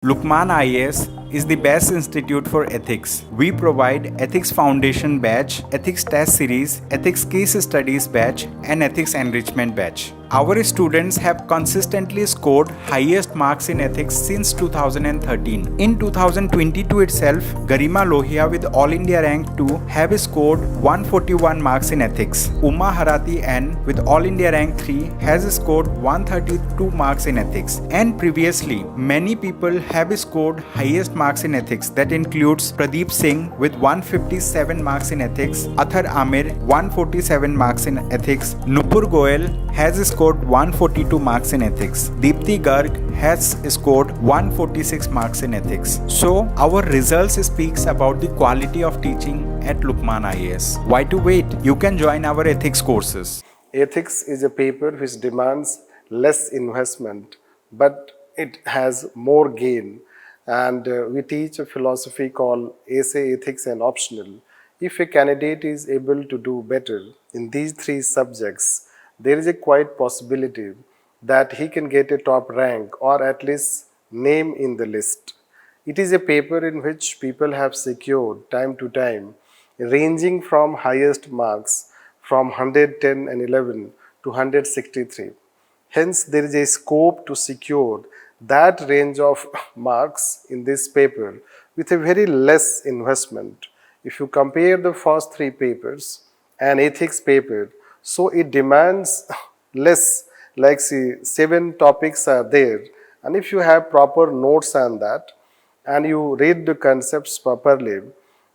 Lukmaan IAS is the best institute for ethics. We provide Ethics Foundation batch, Ethics Test Series, Ethics Case Studies batch, and Ethics Enrichment batch. Our students have consistently scored highest marks in ethics since 2013. In 2022 itself, Garima Lohia with All India Rank 2 have scored 141 marks in ethics. Harathi N with All India Rank 3 has scored 132 marks in ethics. And previously, many people have scored highest marks in ethics. That includes Pradeep Singh with 157 marks in ethics, Athar Aamir 147 marks in ethics, Nupur Goel has scored 142 marks in ethics. Deepti Garg has scored 146 marks in ethics. So our results speaks about the quality of teaching at Lukmaan IAS. Why to wait? You can join our ethics courses. Ethics is a paper which demands less investment, but it has more gain. And we teach a philosophy called Essay, Ethics and Optional. If a candidate is able to do better in these three subjects, there is a quite possibility that he can get a top rank or at least name in the list. It is a paper in which people have secured time to time, ranging from highest marks from 110 and 11 to 163. Hence, there is a scope to secure that range of marks in this paper with a very less investment. If you compare the first three papers and ethics paper, so it demands less, like see 7 topics are there, and if you have proper notes on that and you read the concepts properly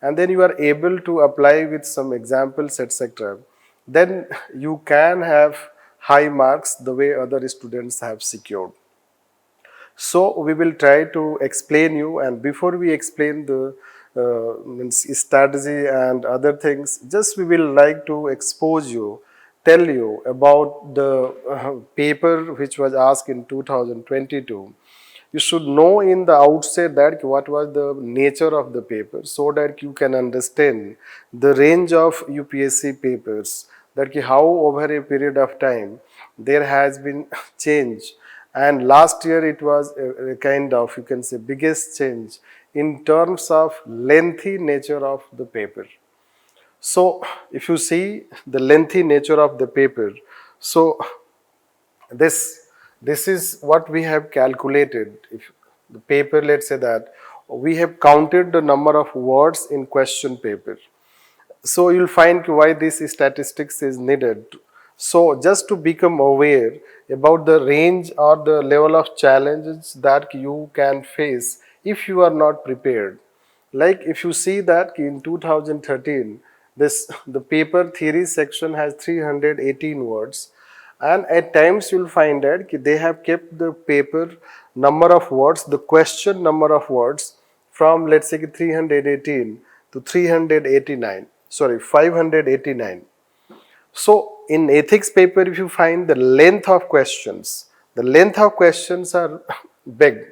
and then you are able to apply with some examples etc., then you can have high marks the way other students have secured. So we will try to explain you, and before we explain the strategy and other things, just we will like to expose you, tell you about the paper which was asked in 2022. You should know in the outset that what was the nature of the paper, so that you can understand the range of UPSC papers, that how over a period of time there has been change. And last year it was a kind of, you can say, biggest change in terms of lengthy nature of the paper. So if you see the lengthy nature of the paper, so this is what we have calculated. If the paper, let's say that we have counted the number of words in question paper. So you'll find why this statistics is needed. So just to become aware about the range or the level of challenges that you can face if you are not prepared. Like if you see that in 2013, the paper theory section has 318 words, and at times you'll find that they have kept the paper number of words, the question number of words from, let's say, 318 to 389. Sorry, 589. So in ethics paper, if you find the length of questions are big.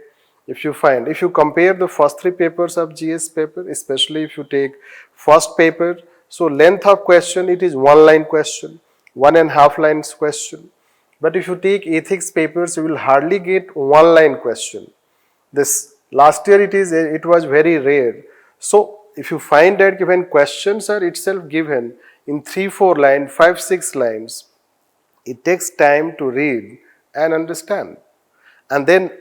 If you compare the first 3 papers of GS paper, especially if you take first paper, so length of question, it is 1 line question, 1.5 lines question. But if you take ethics papers, you will hardly get 1 line question. This last year it was very rare. So if you find that when questions are itself given in 3-4 lines, 5-6 lines, it takes time to read and understand, and then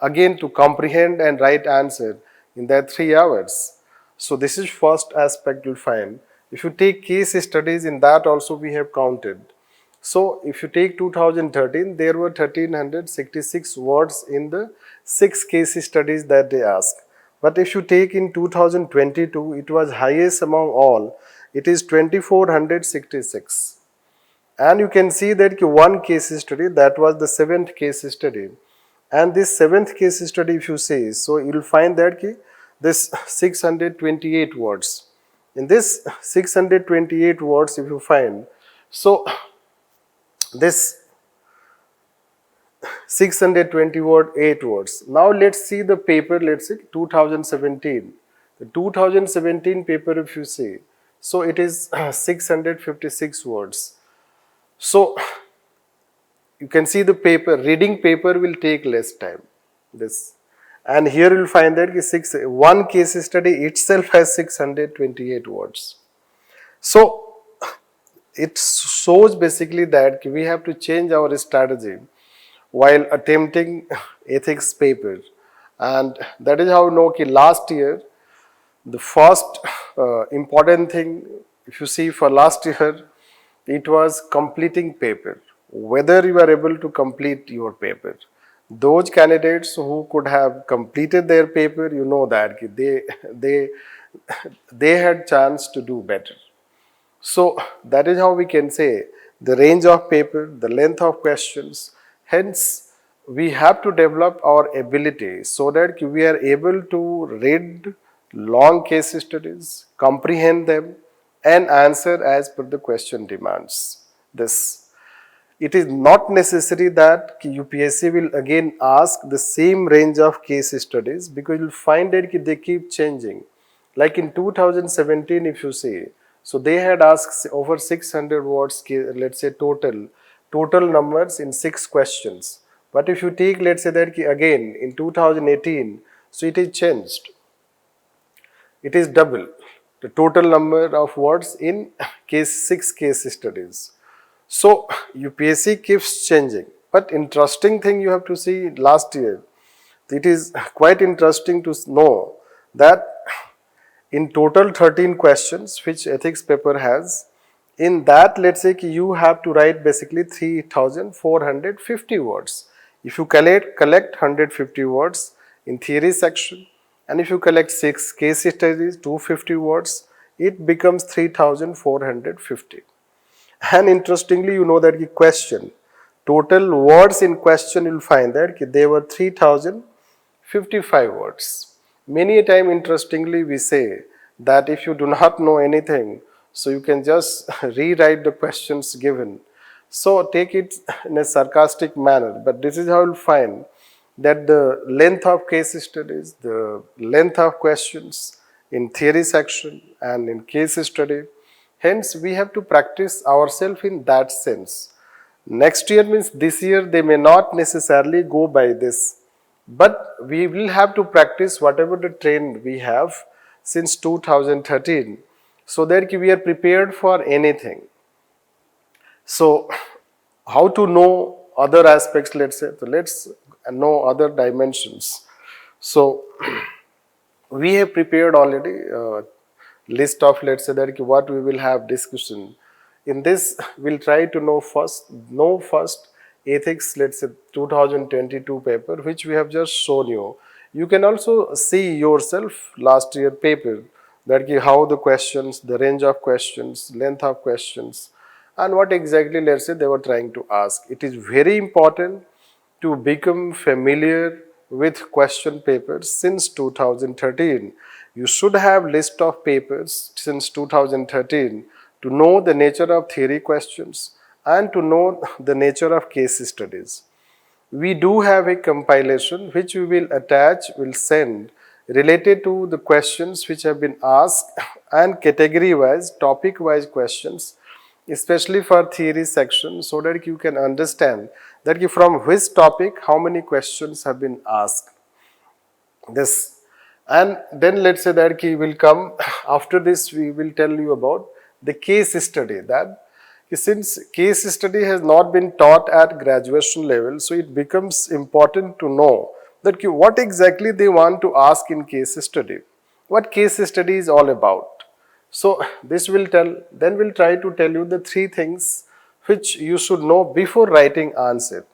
again to comprehend and write answer in that 3 hours. So this is first aspect you'll find. If you take case studies, in that also we have counted. So if you take 2013, there were 1366 words in the 6 case studies that they asked. But if you take in 2022, it was highest among all. It is 2466. And you can see that one case study, that was the 7th case study. And this 7th case study, if you see, so you will find that this 628 words. In this 628 words, if you find, so this 628 words. Now let's see the paper, let's say 2017. The 2017 paper, if you see, so it is 656 words. So you can see the paper, reading paper will take less time. And here you will find that one case study itself has 628 words. So it shows basically that we have to change our strategy while attempting ethics paper. And that is how last year the first important thing, if you see for last year, it was completing paper. Whether you are able to complete your paper. Those candidates who could have completed their paper, that they they had chance to do better. So that is how we can say the range of paper, the length of questions. Hence, we have to develop our ability so that we are able to read long case studies, comprehend them, and answer as per the question demands. This. It is not necessary that UPSC will again ask the same range of case studies, because you will find that they keep changing. Like in 2017, if you see, so they had asked over 600 words, let's say total numbers in 6 questions. But if you take, let's say that again in 2018, so it is changed. It is double the total number of words in 6 case studies. So UPSC keeps changing. But interesting thing you have to see last year, it is quite interesting to know that in total 13 questions which ethics paper has, in that let's say you have to write basically 3450 words. If you collect 150 words in theory section, and if you collect 6 case studies 250 words, it becomes 3450. And interestingly, that the question, total words in question, you'll find that they were 3055 words. Many a time, interestingly, we say that if you do not know anything, so you can just rewrite the questions given. So take it in a sarcastic manner, but this is how you'll find that the length of case studies, the length of questions in theory section and in case study. Hence, we have to practice ourselves in that sense. Next year means this year they may not necessarily go by this, but we will have to practice whatever the trend we have since 2013, so that we are prepared for anything. So, how to know other aspects, let's say, so let's know other dimensions. So, we have prepared already list of, let's say, that what we will have discussion. In this, we'll try to know first ethics, let's say 2022 paper, which we have just shown you. You can also see yourself last year paper, that how the questions, the range of questions, length of questions, and what exactly, let's say, they were trying to ask. It is very important to become familiar with question papers since 2013. You should have list of papers since 2013 to know the nature of theory questions and to know the nature of case studies. We do have a compilation which we will attach, will send, related to the questions which have been asked and category wise, topic wise questions, especially for theory section, so that you can understand that from which topic how many questions have been asked. This. And then let's say that will come after this, we will tell you about the case study, that since case study has not been taught at graduation level, so it becomes important to know that what exactly they want to ask in case study, what case study is all about. So this will tell, then we'll try to tell you the 3 things which you should know before writing answer.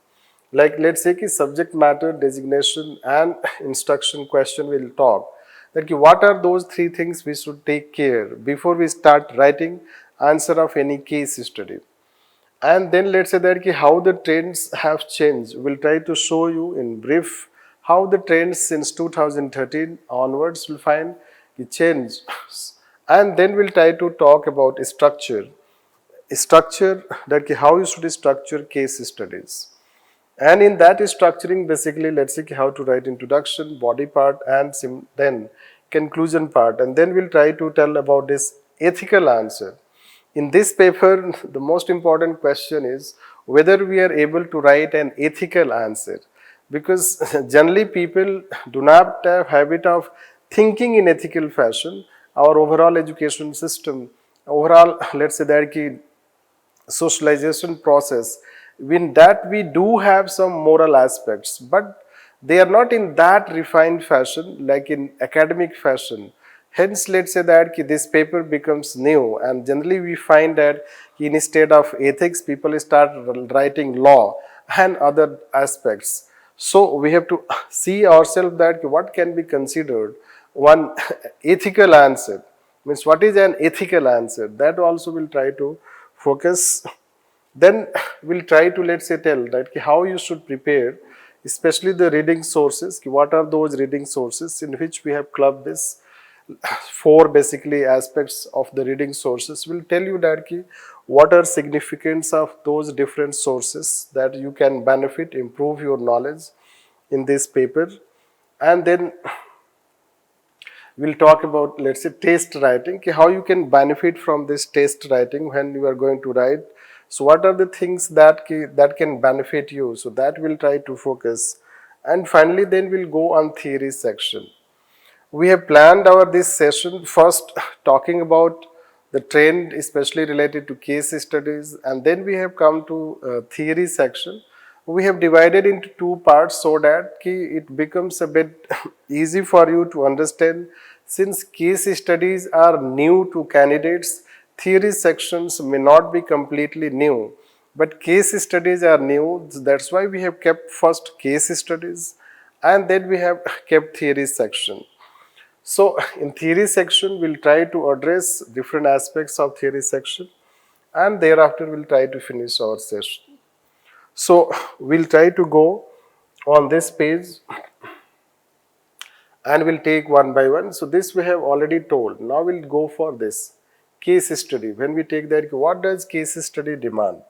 Like let's say subject matter, designation and instruction question will talk. That what are those 3 things we should take care before we start writing answer of any case study. And then let's say that how the trends have changed. We'll try to show you in brief how the trends since 2013 onwards will find change. And then we'll try to talk about structure, that how you should structure case studies. And in that structuring, basically, let's see how to write introduction, body part, and then conclusion part. And then we'll try to tell about this ethical answer. In this paper, the most important question is whether we are able to write an ethical answer. because generally people do not have habit of thinking in ethical fashion. Our overall education system, overall, let's say that ki socialization process, in that we do have some moral aspects, but they are not in that refined fashion like in academic fashion. Hence, let's say that ki this paper becomes new, and generally we find that instead of ethics, people start writing law and other aspects. So we have to see ourselves that ki what can be considered one ethical answer, means what is an ethical answer, that also will try to focus. Then we'll try to, let's say, tell that how you should prepare, especially the reading sources. What are those reading sources in which we have clubbed this four basically aspects of the reading sources. Will tell you that what are significance of those different sources that you can benefit, improve your knowledge in this paper. And then we'll talk about, let's say, test writing, how you can benefit from this test writing when you are going to write. So what are the things that can benefit you? So that we'll try to focus. And finally, then we'll go on theory section. We have planned our this session first talking about the trend, especially related to case studies, and then we have come to theory section. We have divided into two parts so that it becomes a bit easy for you to understand. Since case studies are new to candidates, theory sections may not be completely new, but case studies are new. That's why we have kept first case studies and then we have kept theory section. So in theory section, we'll try to address different aspects of theory section, and thereafter we'll try to finish our session. So we'll try to go on this page and we'll take one by one. So this we have already told. Now we'll go for this case study. When we take that, what does case study demand?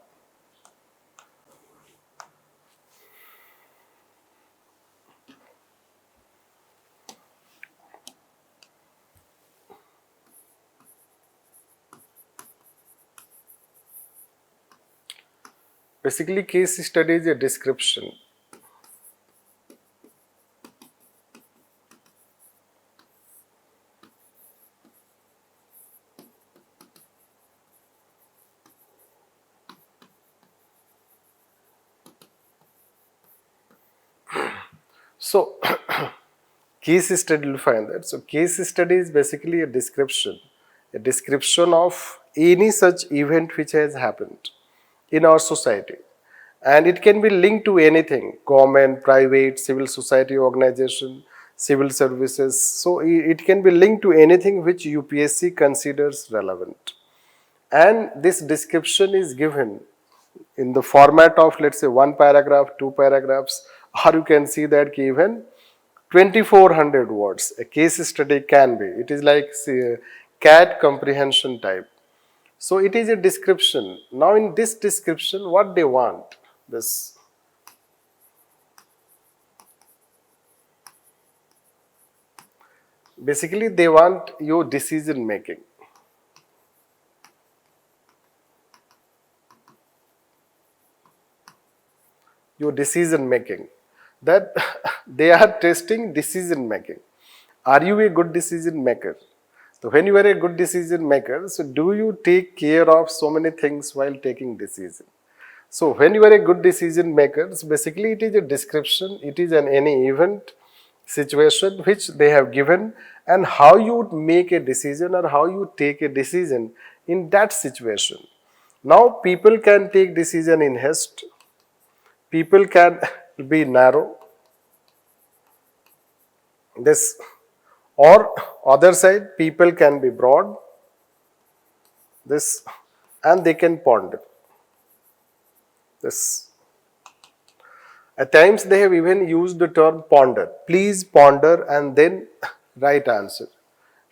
Basically, case study is a description. So, case study will find that. So, case study is basically a description of any such event which has happened in our society. And it can be linked to anything, government, private, civil society organization, civil services. So it can be linked to anything which UPSC considers relevant. And this description is given in the format of, let's say, one paragraph, two paragraphs, or you can see that even 2400 words. A case study can be. It is like, say, CAT comprehension type. So it is a description. Now in this description, what they want, this basically they want your decision making. Your decision making. That they are testing decision making. Are you a good decision maker? So when you are a good decision maker, so do you take care of so many things while taking decision? So when you are a good decision maker, so basically it is a description, it is any event, situation which they have given, and how you make a decision or how you take a decision in that situation. Now people can take decision in haste, people can be narrow, this, or other side people can be broad, this, and they can ponder, this. At times they have even used the term ponder. Please ponder and then write answer,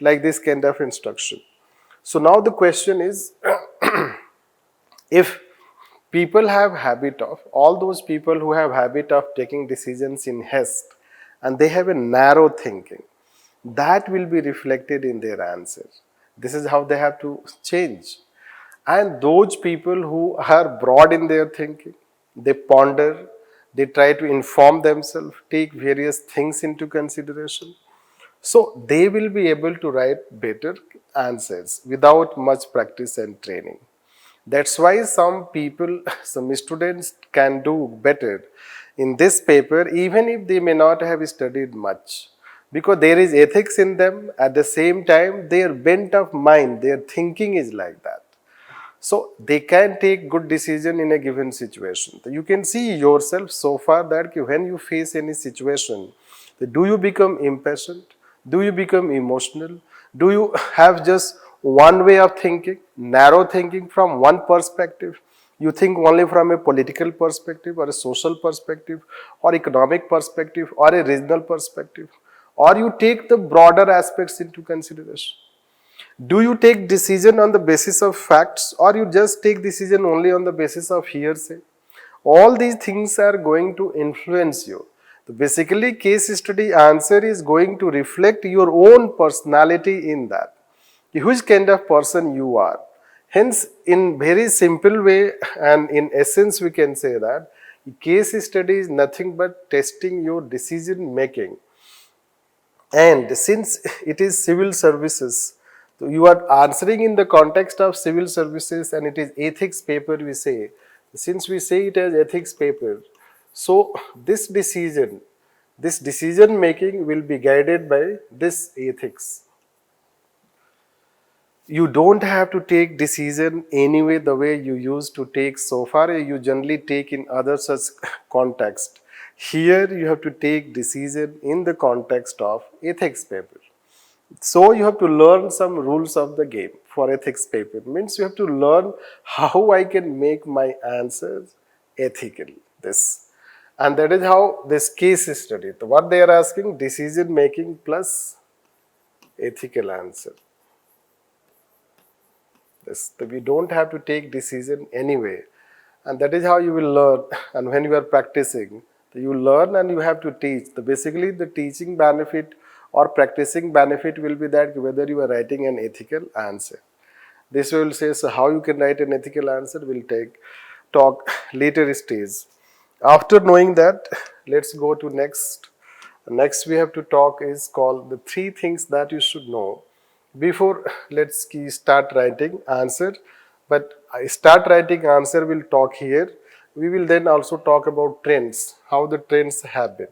like this kind of instruction. So now the question is, if people have habit of, all those people who have habit of taking decisions in haste and they have a narrow thinking, that will be reflected in their answer. This is how they have to change. And those people who are broad in their thinking, they ponder, They try to inform themselves, take various things into consideration. So they will be able to write better answers without much practice and training. That's why some people, some students can do better in this paper even if they may not have studied much. Because there is ethics in them, at the same time their bent of mind, their thinking is like that. So they can take good decision in a given situation. You can see yourself so far that when you face any situation, do you become impatient? Do you become emotional? Do you have just one way of thinking, narrow thinking from one perspective? You think only from a political perspective or a social perspective or economic perspective or a regional perspective, or you take the broader aspects into consideration. Do you take decision on the basis of facts, or you just take decision only on the basis of hearsay? All these things are going to influence you. So basically, case study answer is going to reflect your own personality in that, which kind of person you are. Hence, in very simple way and in essence, we can say that case study is nothing but testing your decision making. And since it is civil services, so you are answering in the context of civil services and it is ethics paper, we say. Since we say it as ethics paper, so this decision making will be guided by this ethics. You don't have to take decision anyway the way you used to take so far, you generally take in other such context. Here you have to take decision in the context of ethics paper. So you have to learn some rules of the game for ethics paper. Means you have to learn how I can make my answers ethical. This. And that is how this case is studied. What they are asking, decision making plus ethical answer. This. We don't have to take decision anyway. And that is how you will learn. And when you are practicing, you learn and you have to teach. Basically, the teaching benefit or practicing benefit will be that whether you are writing an ethical answer. This will say, so how you can write an ethical answer will talk later stage. After knowing that, let's go to next. Next we have to talk is called the 3 things that you should know before let's start writing answer. But I start writing answer will talk here. We will then also talk about trends, how the trends have been.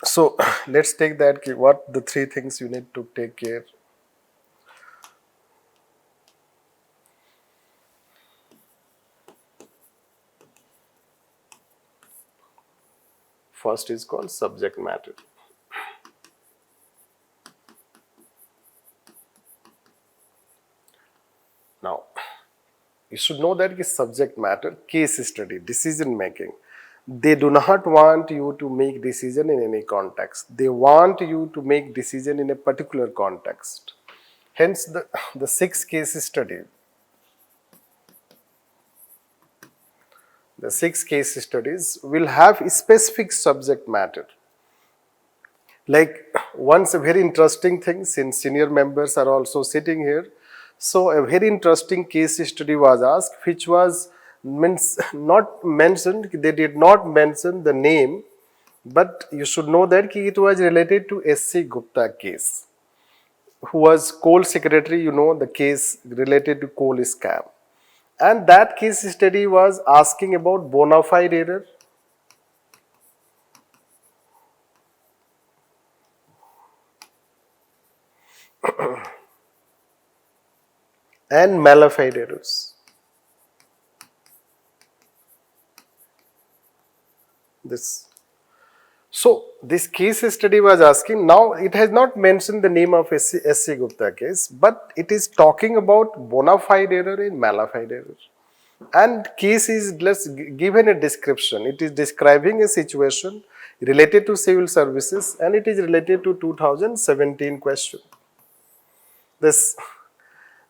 So let's take that, what the 3 things you need to take care. First is called subject matter. Now, you should know that is subject matter, case study, decision making. They do not want you to make decision in any context. They want you to make decision in a particular context. Hence the 6 case study. The 6 case studies will have a specific subject matter. Like once a very interesting thing, since senior members are also sitting here, so a very interesting case study was asked, which was not mentioned, they did not mention the name, but you should know that it was related to S.C. Gupta case, who was coal secretary, you know, the case related to coal scam. And that case study was asking about bona fide error, and malafide errors. So this case study was asking, now it has not mentioned the name of S.C. Gupta case, but it is talking about bona fide error and malafide error. And case is given a description. It is describing a situation related to civil services and it is related to 2017 question.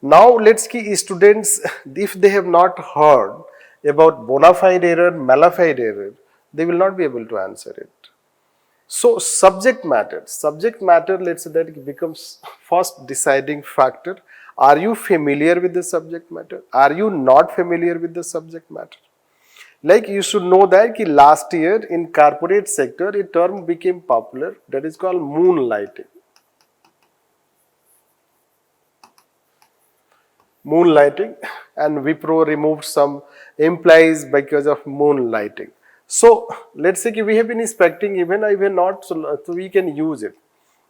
Now let's see students, if they have not heard about bona fide error, malafide error, they will not be able to answer it. So subject matter, let's say that it becomes first deciding factor. Are you familiar with the subject matter? Are you not familiar with the subject matter? Like you should know that ki last year in corporate sector a term became popular that is called moonlighting. Moonlighting, and Wipro removed some employees because of moonlighting. So let's say we have been expecting even not, so we can use it.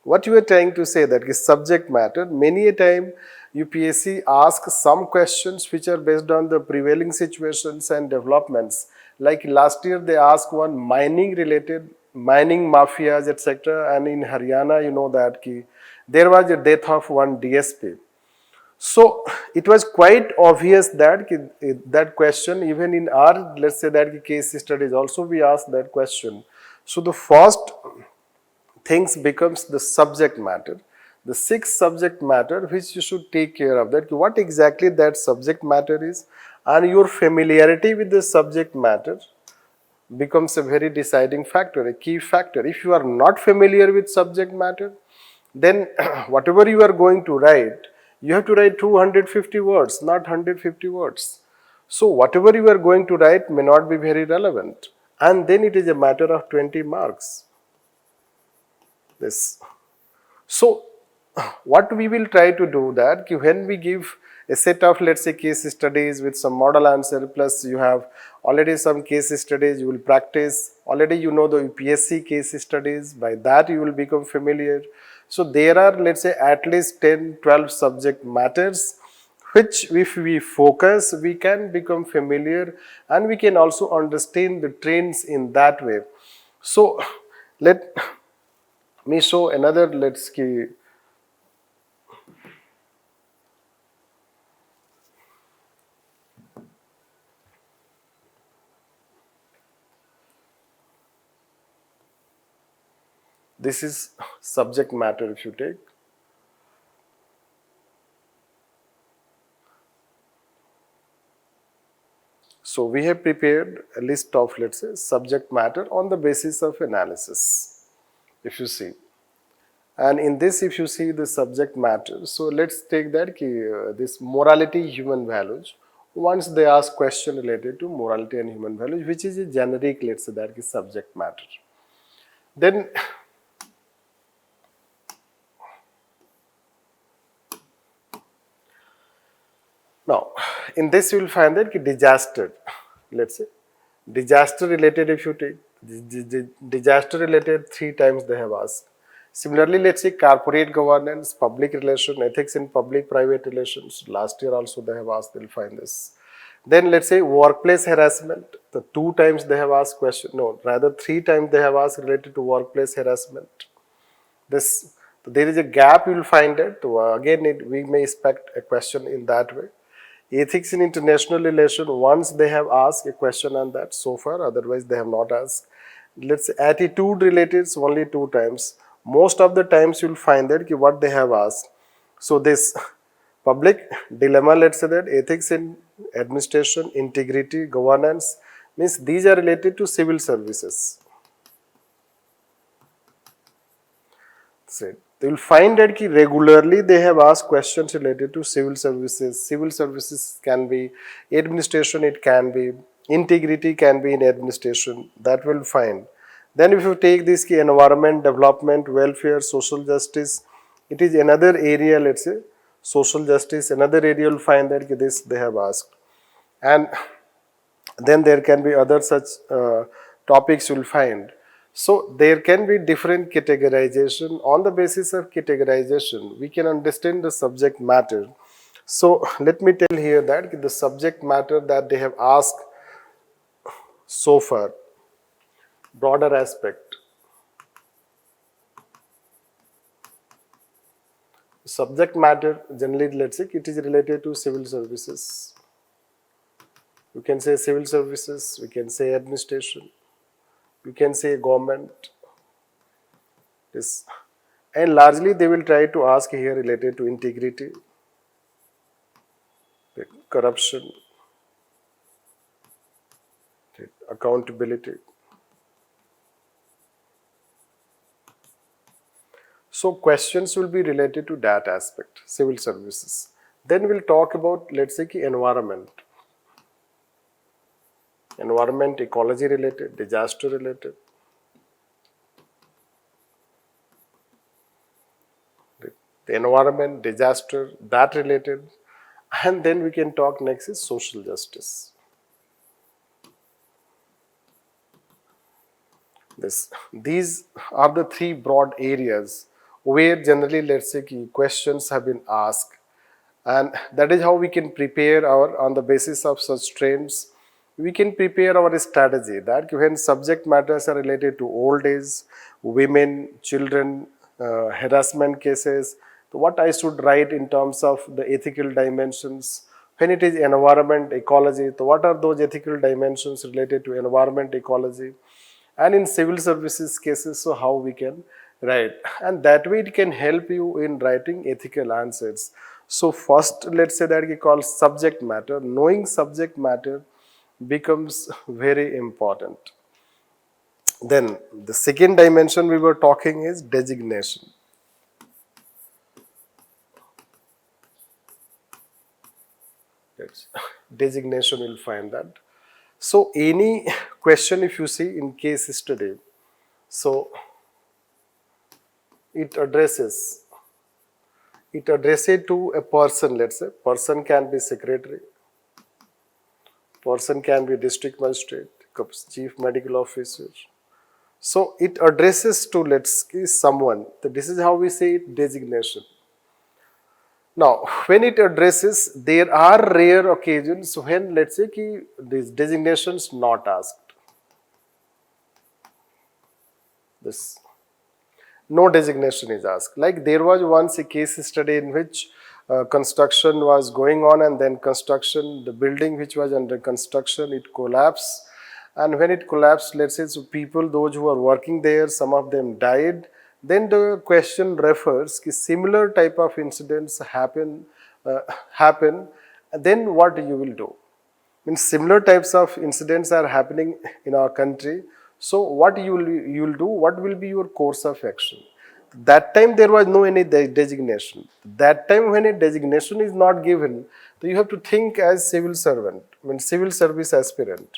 What you are trying to say that is subject matter. Many a time UPSC asks some questions which are based on the prevailing situations and developments. Like last year they asked one mining related, mining mafias, etc. And in Haryana, you know that there was a death of one DSP. So it was quite obvious that that question, even in our, let's say that case studies also we asked that question. So the first things becomes the subject matter. The sixth subject matter which you should take care of, that what exactly that subject matter is, and your familiarity with the subject matter becomes a very deciding factor, a key factor. If you are not familiar with subject matter, then whatever you are going to write, you have to write 250 words, not 150 words. So whatever you are going to write may not be very relevant, and then it is a matter of 20 marks. This. So what we will try to do that when we give a set of, let's say, case studies with some model answer, plus you have already some case studies, you will practice, already you know the UPSC case studies, by that you will become familiar. So there are, let's say, at least 10-12 subject matters which if we focus we can become familiar, and we can also understand the trends in that way. So let me show another, let's see. This is subject matter if you take. So we have prepared a list of, let's say, subject matter on the basis of analysis, if you see. And in this, if you see the subject matter, so let's take that this morality, human values. Once they ask question related to morality and human values, which is a generic, let's say, that is subject matter. Then now, in this you will find that disaster, let's say, disaster related if you take, disaster related 3 times they have asked. Similarly, let's say corporate governance, public relation, ethics in public-private relations. Last year also they have asked, they'll find this. Then let's say workplace harassment, the 2 times they have asked question, no, rather 3 times they have asked related to workplace harassment. This, there is a gap, you will find it. Again, we may expect a question in that way. Ethics in international relation, once they have asked a question on that so far, otherwise they have not asked. Let's say attitude related only 2 times. Most of the times you will find that what they have asked. So this public dilemma, let's say that ethics in administration, integrity, governance, means these are related to civil services. So they will find that regularly they have asked questions related to civil services. Civil services can be administration, it can be integrity, can be in administration. That will find. Then if you take this environment, development, welfare, social justice, it is another area, let's say, social justice, another area you will find that this they have asked. And then there can be other such topics you will find. So there can be different categorization. On the basis of categorization, we can understand the subject matter. So let me tell here that the subject matter that they have asked so far, broader aspect. Subject matter generally, let's say, it is related to civil services. You can say civil services, we can say administration, you can say government. Yes. And largely they will try to ask here related to integrity, corruption, accountability. So questions will be related to that aspect, civil services. Then we'll talk about, let's say, environment. environment, ecology related, disaster related. The environment, disaster, that related. And then we can talk next is social justice. These are the three broad areas where generally, let's say, questions have been asked, and that is how we can prepare our, on the basis of such trends, we can prepare our strategy that when subject matters are related to old age, women, children, harassment cases, so what I should write in terms of the ethical dimensions. When it is environment, ecology, so what are those ethical dimensions related to environment, ecology? And in civil services cases, so how we can write, and that way it can help you in writing ethical answers. So first, let's say that we call subject matter. Knowing subject matter becomes very important. Then the second dimension we were talking is designation. That's designation, will find that. So any question if you see in case study, so it addresses to a person. Let's say person can be secretary, person can be district magistrate, chief medical officer. So it addresses to, let's say, someone. So this is how we say it, designation. Now, when it addresses, there are rare occasions when, let's say, these designations not asked. This no designation is asked. Like there was once a case study in which construction was going on, and then the building which was under construction, it collapsed. And when it collapsed, let's say, so people, those who are working there, some of them died. Then the question refers that similar type of incidents happen, then what you will do? Means similar types of incidents are happening in our country. So what you will do? What will be your course of action? That time there was no any designation. That time when a designation is not given, so you have to think as civil servant, I mean civil service aspirant.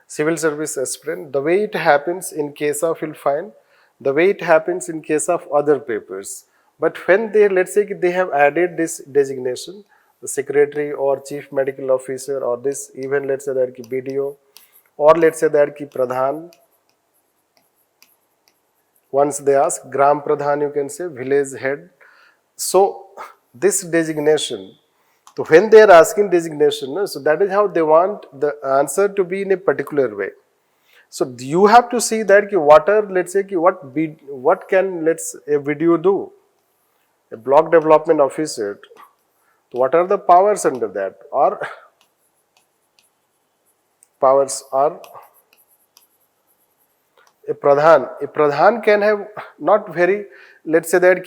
Civil service aspirant, the way it happens in case of, you'll find, the way it happens in case of other papers. But when they, let's say, they have added this designation, the secretary or chief medical officer, or this, even let's say that ki BDO, or let's say that ki Pradhan. Once they ask Gram Pradhan, you can say village head. So this designation, so when they are asking designation, so that is how they want the answer to be in a particular way. So you have to see that what are, let's say, what can a video do? A block development officer, what are the powers under that? Or powers are a pradhan can have not very, let's say that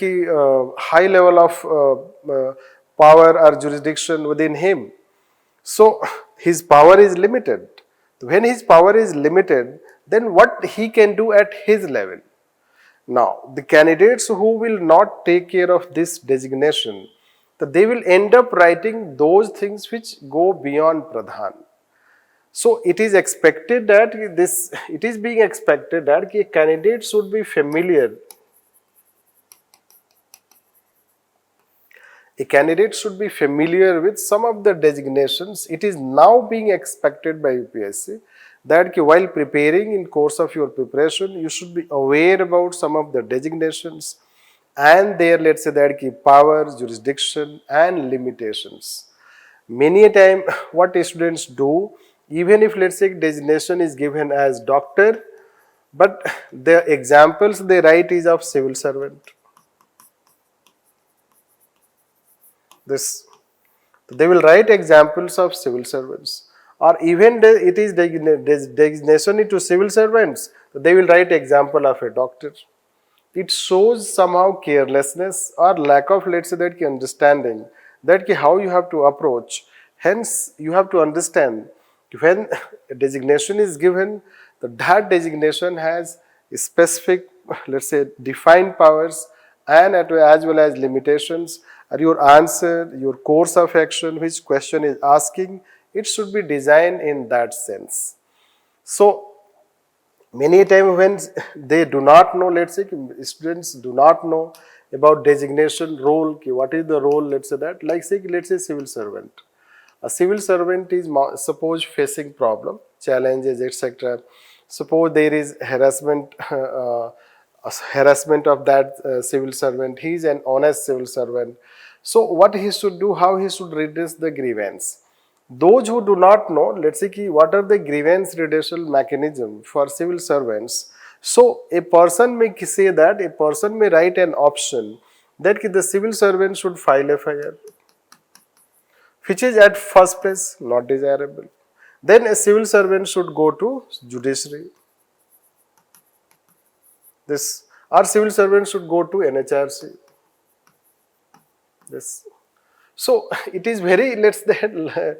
high level of power or jurisdiction within him. So his power is limited. When his power is limited, then what he can do at his level? Now, the candidates who will not take care of this designation, they will end up writing those things which go beyond Pradhan. So it is expected that it is being expected that a candidate should be familiar. A candidate should be familiar with some of the designations. It is now being expected by UPSC that while preparing, in course of your preparation, you should be aware about some of the designations and their, let's say that powers, jurisdiction and limitations. Many a time what students do, even if let's say designation is given as doctor, but the examples they write is of civil servant. They will write examples of civil servants, or even it is designation to civil servants, they will write example of a doctor. It shows somehow carelessness or lack of, let's say that understanding that how you have to approach. Hence you have to understand when a designation is given, that designation has specific, let's say, defined powers and as well as limitations, or your answer, your course of action, which question is asking, it should be designed in that sense. So many times when they do not know, let's say students do not know about designation role, what is the role, let's say that, like say let's say civil servant. A civil servant is suppose facing problem, challenges, etc. Suppose there is harassment, harassment of that civil servant. He is an honest civil servant. So what he should do, how he should redress the grievance. Those who do not know, let's say what are the grievance redressal mechanism for civil servants. So a person may say that, a person may write an option that the civil servant should file FIR, which is at first place not desirable. Then a civil servant should go to judiciary. This, our civil servant should go to NHRC. This. So it is very, let's that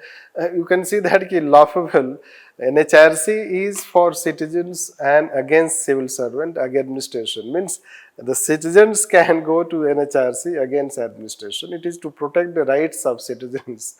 you can see that laughable. NHRC is for citizens and against civil servant administration. Means the citizens can go to NHRC against administration. It is to protect the rights of citizens.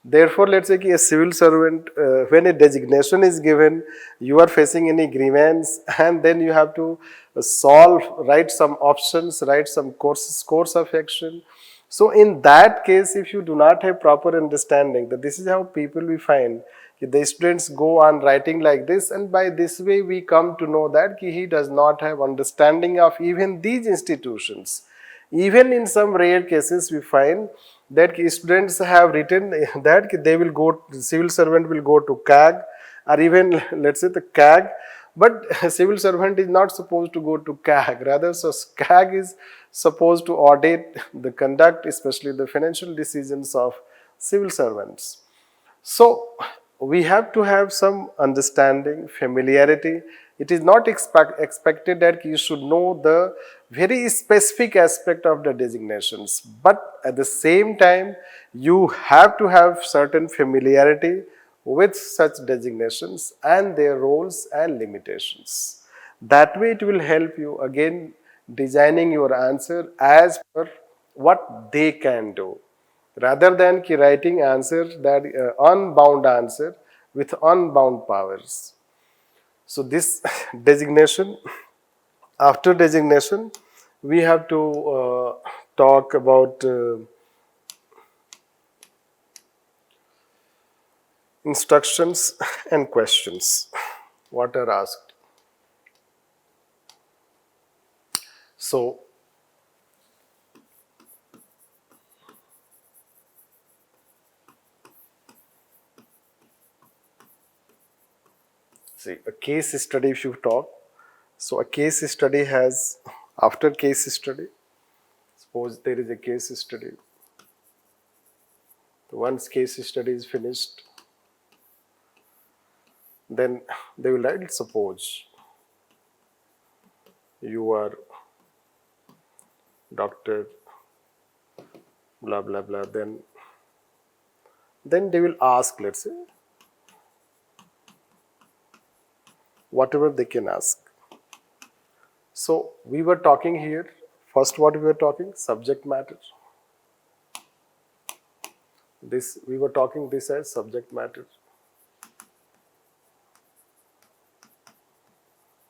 Therefore, let's say a civil servant, when a designation is given, you are facing any grievance, and then you have to solve, write some options, write some course of action. So in that case, if you do not have proper understanding, that this is how people we find, the students go on writing like this, and by this way we come to know that he does not have understanding of even these institutions. Even in some rare cases, we find that students have written that they will go, civil servant will go to CAG, or even let's say the CAG, but civil servant is not supposed to go to CAG. Rather, so CAG is supposed to audit the conduct, especially the financial decisions of civil servants. So we have to have some understanding, familiarity. It is not expected that you should know the very specific aspect of the designations, but at the same time, you have to have certain familiarity with such designations and their roles and limitations. That way it will help you again designing your answer as per what they can do, rather than writing answer that unbound answer with unbound powers. So this designation, after designation, we have to talk about instructions and questions. What are asked? So see, a case study if you talk. So a case study has, after case study, suppose there is a case study. Once case study is finished, then they will write, suppose you are doctor blah blah blah, then they will ask, let's say, whatever they can ask. So we were talking here, first what we were talking, subject matter. This, we were talking this as subject matter.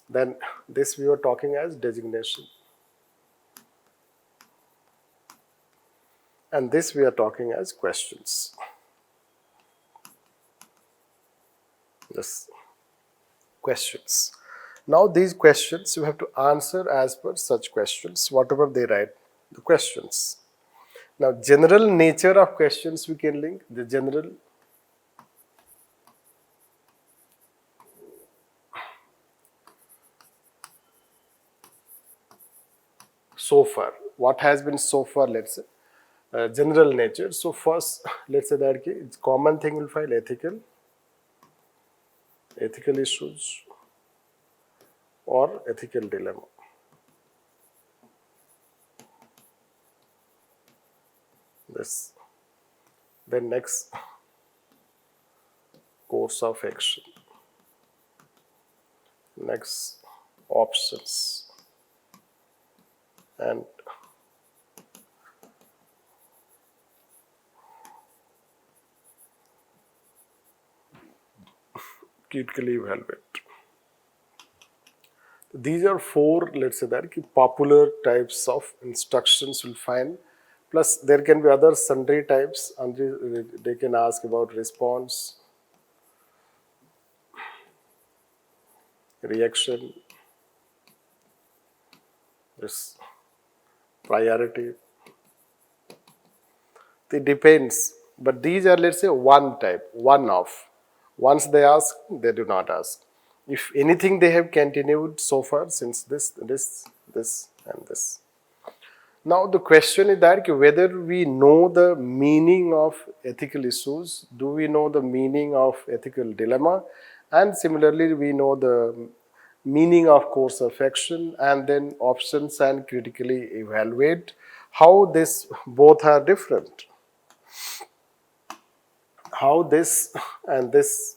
Then this we were talking as designation. And this we are talking as questions. Yes, questions. Now these questions you have to answer as per such questions, whatever they write, the questions. Now general nature of questions we can link, the general. So far, what has been so far, let's say, general nature. So first, let's say that it's common thing will file ethical issues or ethical dilemma. This. Then next, course of action. Next, options and critically evaluate. These are four, let's say that popular types of instructions you'll find. Plus there can be other sundry types, and they can ask about response, reaction, this priority. It depends, but these are, let's say, one type, one off. Once they ask, they do not ask. If anything, they have continued so far since this, and this. Now the question is that whether we know the meaning of ethical issues, do we know the meaning of ethical dilemma, and similarly we know the meaning of course of action, and then options, and critically evaluate how this both are different. How this and this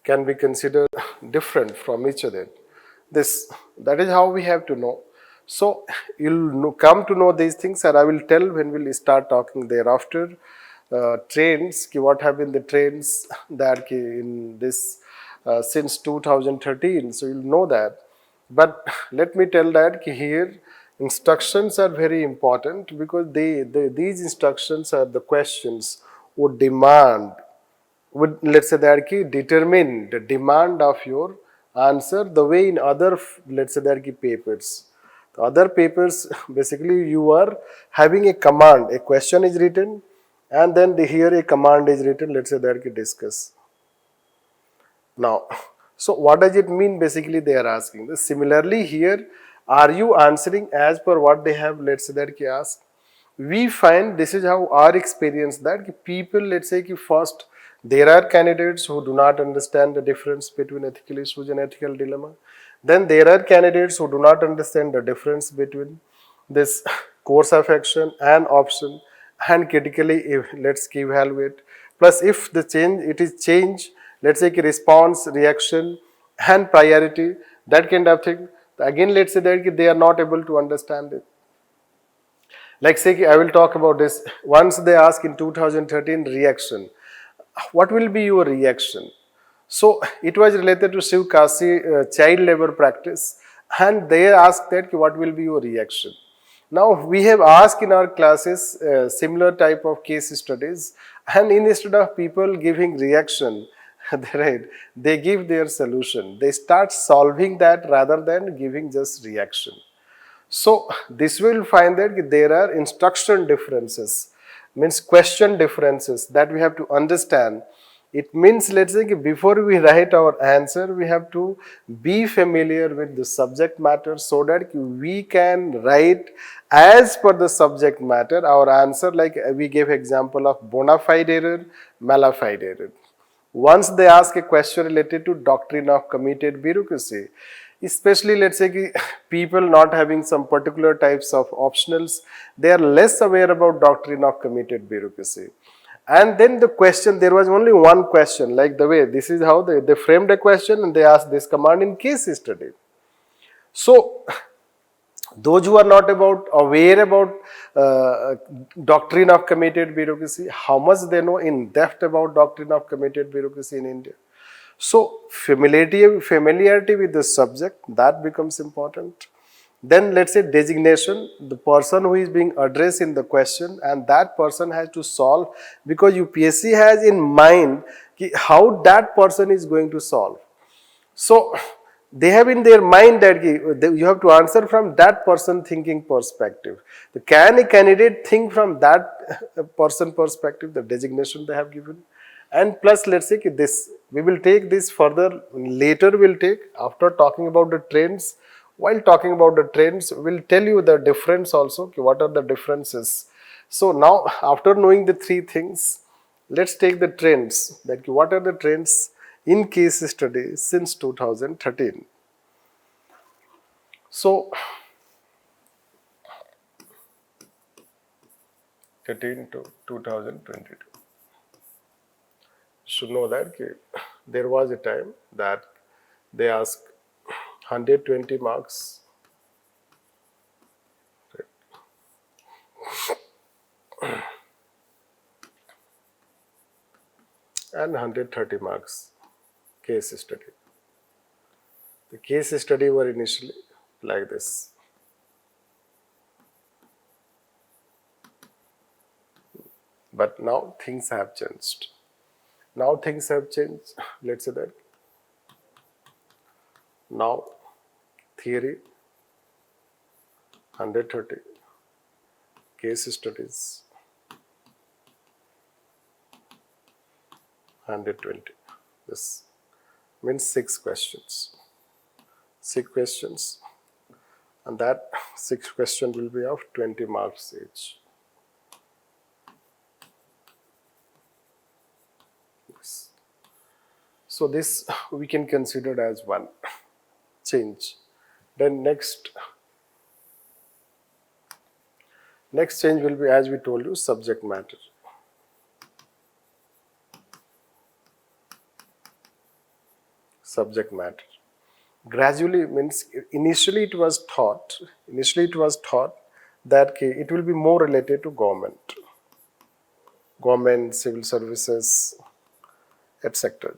can be considered different from each other. That is how we have to know. So you'll come to know these things, and I will tell when we'll start talking thereafter. Trends, what have been the trends that in this since 2013, so you'll know that. But let me tell that here instructions are very important, because these instructions are the questions would demand, would, let's say that determine the demand of your answer, the way in other, let's say that papers. The other papers, basically you are having a command, a question is written, and then here a command is written, let's say that discuss. Now, so what does it mean? Basically they are asking this. Similarly here, are you answering as per what they have, let's say that asked? We find, this is how our experience, that people, let's say first, there are candidates who do not understand the difference between ethical issues and ethical dilemma. Then there are candidates who do not understand the difference between this course of action and option, and critically let's evaluate. Plus if the change, it is change, let's say response, reaction, and priority, that kind of thing. Again, let's say that they are not able to understand it. Like say, I will talk about this. Once they ask in 2013 reaction, what will be your reaction? So it was related to Shiv Kasi child labor practice, and they asked that what will be your reaction. Now we have asked in our classes similar type of case studies, and instead of people giving reaction, right, they give their solution. They start solving that rather than giving just reaction. So this will find that there are instruction differences, means question differences that we have to understand. It means, let's say before we write our answer, we have to be familiar with the subject matter, so that we can write as per the subject matter our answer. Like we gave example of bona fide error, mala fide error. Once they ask a question related to doctrine of committed bureaucracy, especially let's say people not having some particular types of optionals, they are less aware about doctrine of committed bureaucracy. And then the question, there was only one question, like the way, this is how they framed a question, and they asked this command in case study. So those who are not aware about doctrine of committed bureaucracy, how much they know in depth about doctrine of committed bureaucracy in India. So familiarity with the subject, that becomes important. Then let's say designation, the person who is being addressed in the question, and that person has to solve, because UPSC has in mind how that person is going to solve. So they have in their mind that you have to answer from that person thinking perspective. Can a candidate think from that person perspective, the designation they have given? And plus, let's say this, we will take this further later, we'll take after talking about the trends. While talking about the trends, we'll tell you the difference also, what are the differences. So now, after knowing the three things, let's take the trends, that what are the trends in case study since 2013. So 13 to 2022. You should know that there was a time that they asked 120 marks, and 130 marks case study. The case study were initially like this. But now things have changed. Now things have changed. Let's say that now theory 130, case studies 120. This means 6 questions. 6 questions, and that 6 question will be of 20 marks each. Yes. So this we can consider as one change. Then next change will be, as we told you, subject matter. Subject matter. Gradually means initially it was thought that it will be more related to government, civil services, etc.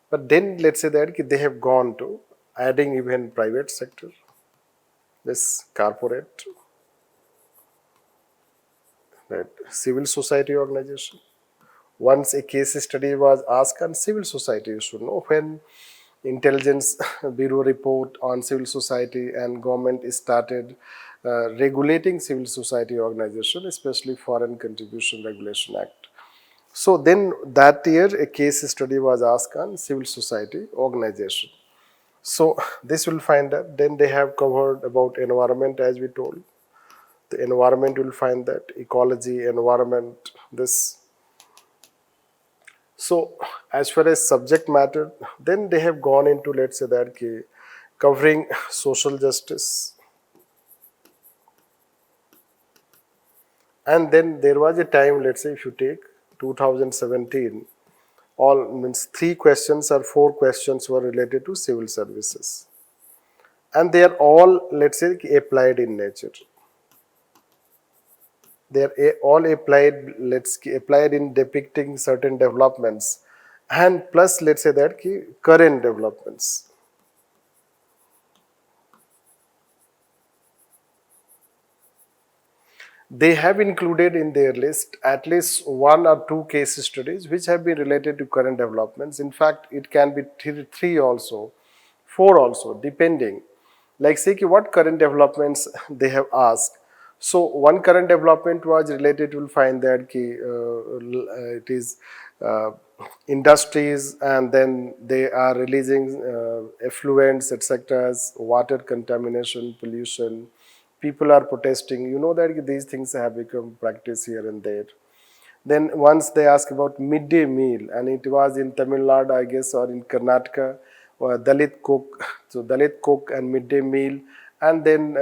But then let's say that they have gone to adding even private sector, this corporate, right, civil society organization. Once a case study was asked on civil society, you should know, when intelligence bureau report on civil society and government started regulating civil society organization, especially Foreign Contribution Regulation Act. So then that year a case study was asked on civil society organization. So this will find that. Then they have covered about environment, as we told. The environment will find that, ecology, environment, this. So as far as subject matter, then they have gone into, let's say that covering social justice. And then there was a time, let's say if you take 2017, all means 3 questions or 4 questions were related to civil services. And they are all, let's say, applied in nature. They are all applied, applied in depicting certain developments, and plus let's say that current developments. They have included in their list at least 1 or 2 case studies which have been related to current developments. In fact, it can be 3 also, 4 also, depending. Like say what current developments they have asked. So one current development was related, you will find that it is industries, and then they are releasing effluents, etc., water contamination, pollution. People are protesting. You know that these things have become practice here and there. Then once they ask about midday meal, and it was in Tamil Nadu, I guess, or in Karnataka, Dalit cook. So Dalit cook and midday meal, and then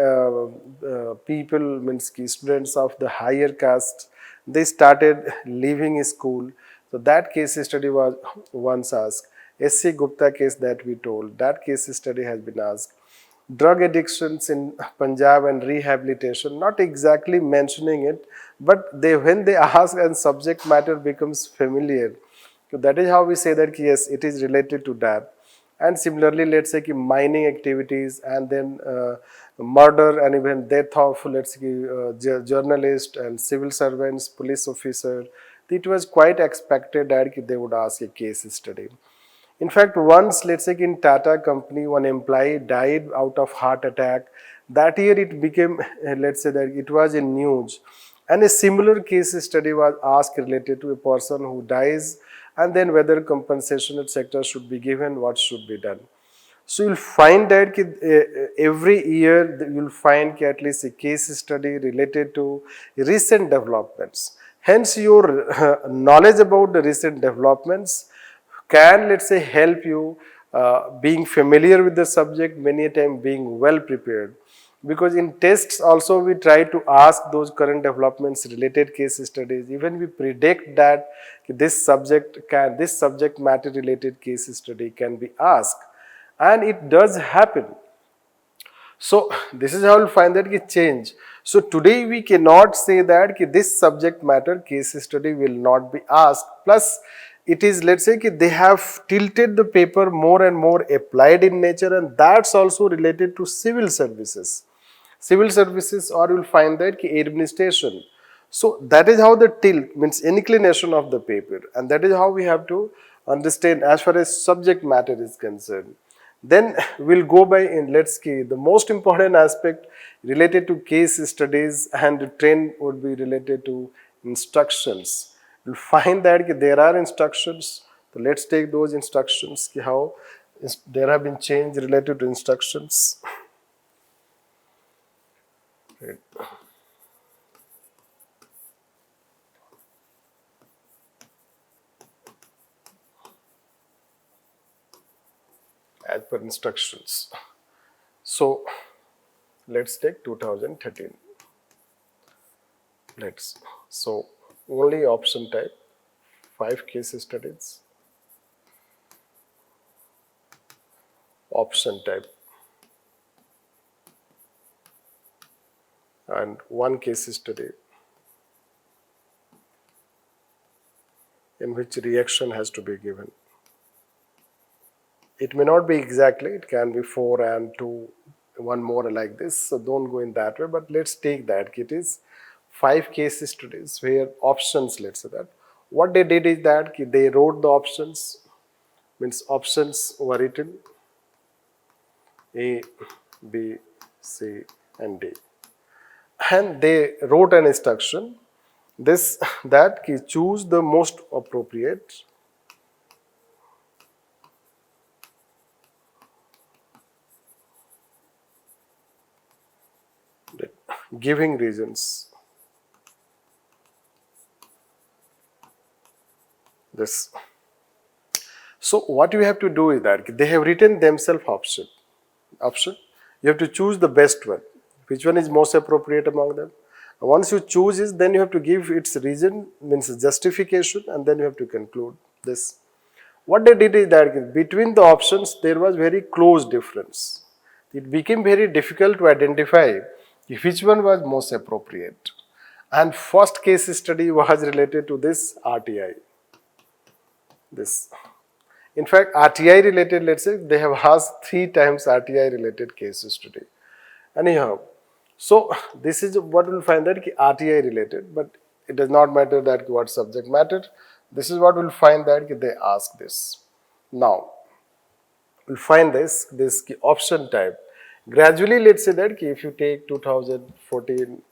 people, means students of the higher caste, they started leaving school. So that case study was once asked. S.C. Gupta case that we told, that case study has been asked. Drug addictions in Punjab and rehabilitation, not exactly mentioning it, but when they ask and subject matter becomes familiar, so that is how we say that yes, it is related to that. And similarly, let's say mining activities, and then murder and even death of, let's say, journalists and civil servants, police officer. It was quite expected that they would ask a case study. In fact, once, let's say in Tata company, one employee died out of heart attack. That year it became, let's say that it was in news. And a similar case study was asked related to a person who dies, and then whether compensation, etc., should be given, what should be done. So you'll find that every year you'll find at least a case study related to recent developments. Hence your knowledge about the recent developments can, let's say, help you being familiar with the subject, many a time being well prepared. Because in tests also we try to ask those current developments related case studies. Even we predict that this subject matter related case study can be asked, and it does happen. So this is how you'll find that change. So today we cannot say that this subject matter case study will not be asked. Plus it is, let's say, they have tilted the paper more and more applied in nature, and that's also related to civil services. Civil services, or you will find that administration. So that is how the tilt means inclination of the paper, and that is how we have to understand as far as subject matter is concerned. Then we'll go by in, let's see, the most important aspect related to case studies and the trend would be related to instructions. You'll find that there are instructions. So let's take those instructions, how there have been change related to instructions. Right. As per instructions. So let's take 2013. So only option type, 5 case studies, option type, and 1 case study in which reaction has to be given. It may not be exactly, it can be 4 and 2, 1 more like this, so don't go in that way, but let's take that it is 5 case studies where options, let's say that. What they did is that they wrote the options, means options were written A, B, C and D. And they wrote an instruction, this that choose the most appropriate giving reasons. This. So what you have to do is that they have written themselves option. You have to choose the best one. Which one is most appropriate among them? Once you choose it, then you have to give its reason, means justification, and then you have to conclude this. What they did is that between the options there was very close difference. It became very difficult to identify which one was most appropriate. And first case study was related to this RTI. This. In fact, RTI related, let's say, they have asked 3 times RTI related case study. Anyhow, so this is what we'll find that RTI related, but it does not matter that what subject matter. This is what we'll find that they ask this. Now, we'll find this option type. Gradually, let's say that if you take 2014,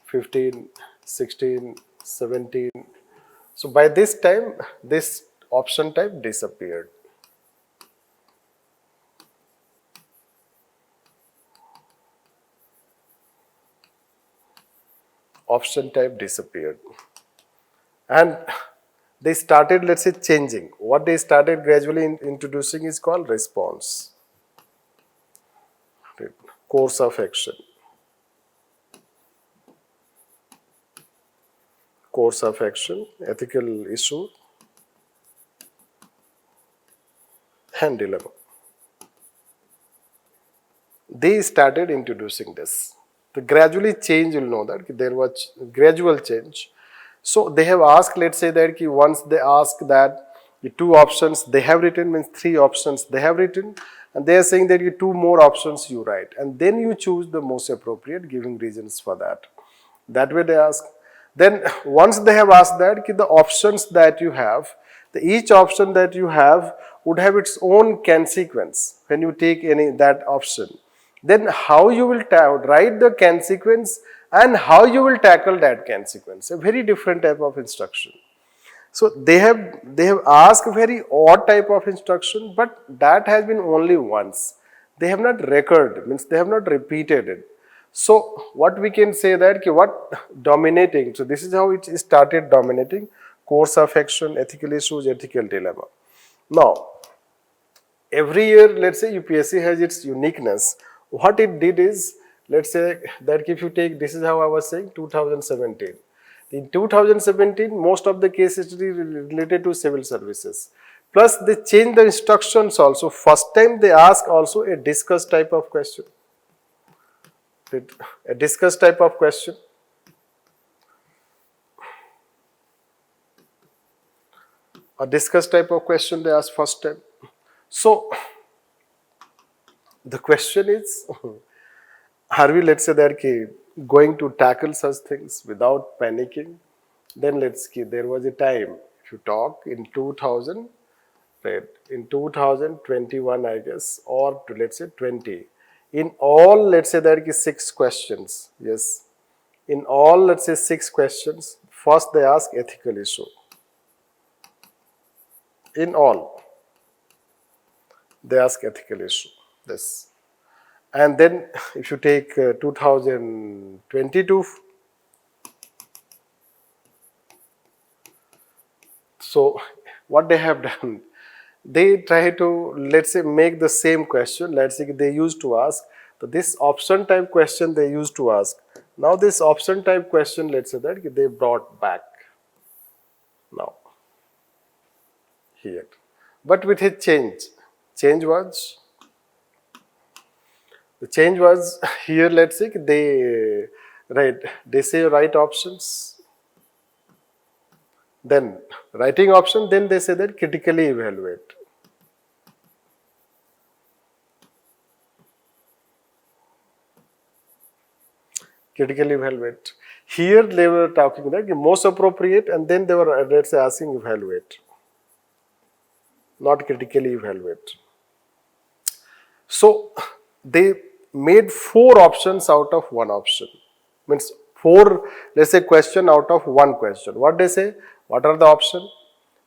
15, 16, 17, so by this time, this option type disappeared. Option type disappeared. And they started, let's say, changing. What they started gradually introducing is called response. Course of action. Course of action, ethical issue, and dilemma. They started introducing this. The gradually change, you'll know that there was gradual change. So they have asked, let's say that once they ask that the 2 options they have written, means 3 options they have written, and they are saying that 2 more options you write, and then you choose the most appropriate, giving reasons for that. That way they ask. Then once they have asked that the options that you have, each option that you have would have its own consequence when you take any that option. Then how you will write the consequence and how you will tackle that consequence. A very different type of instruction. So they have asked a very odd type of instruction, but that has been only once. They have not recurred, means they have not repeated it. So what we can say that what dominating, so this is how it started dominating, course of action, ethical issues, ethical dilemma. Now, every year, let's say UPSC has its uniqueness. What it did is, let's say that if you take, this is how I was saying, 2017. In 2017, most of the cases related to civil services. Plus, they changed the instructions also. First time they ask also a discuss type of question. A discuss type of question. A discuss type of question they ask first time. So the question is, are we, let's say that going to tackle such things without panicking? Then let's see, there was a time, if you talk in 2000, right, in 2021, I guess, or to, let's say 20, in all, let's say that 6 questions, yes, in all, let's say 6 questions, first they ask ethical issue. In all, they ask ethical issue, this. And then if you take 2022, so what they have done, they try to, let's say, make the same question. Let's say they used to ask, so this option type question they used to ask. Now this option type question, let's say that they brought back now here, but with a change. Change was, the change was here, let's say they, right, they say write options, then writing option, then they say that critically evaluate. Critically evaluate. Here they were talking that most appropriate, and then they were, let's say, asking evaluate, not critically evaluate. So they made 4 options out of 1 option. Means 4, let's say, question out of 1 question. What they say? What are the options?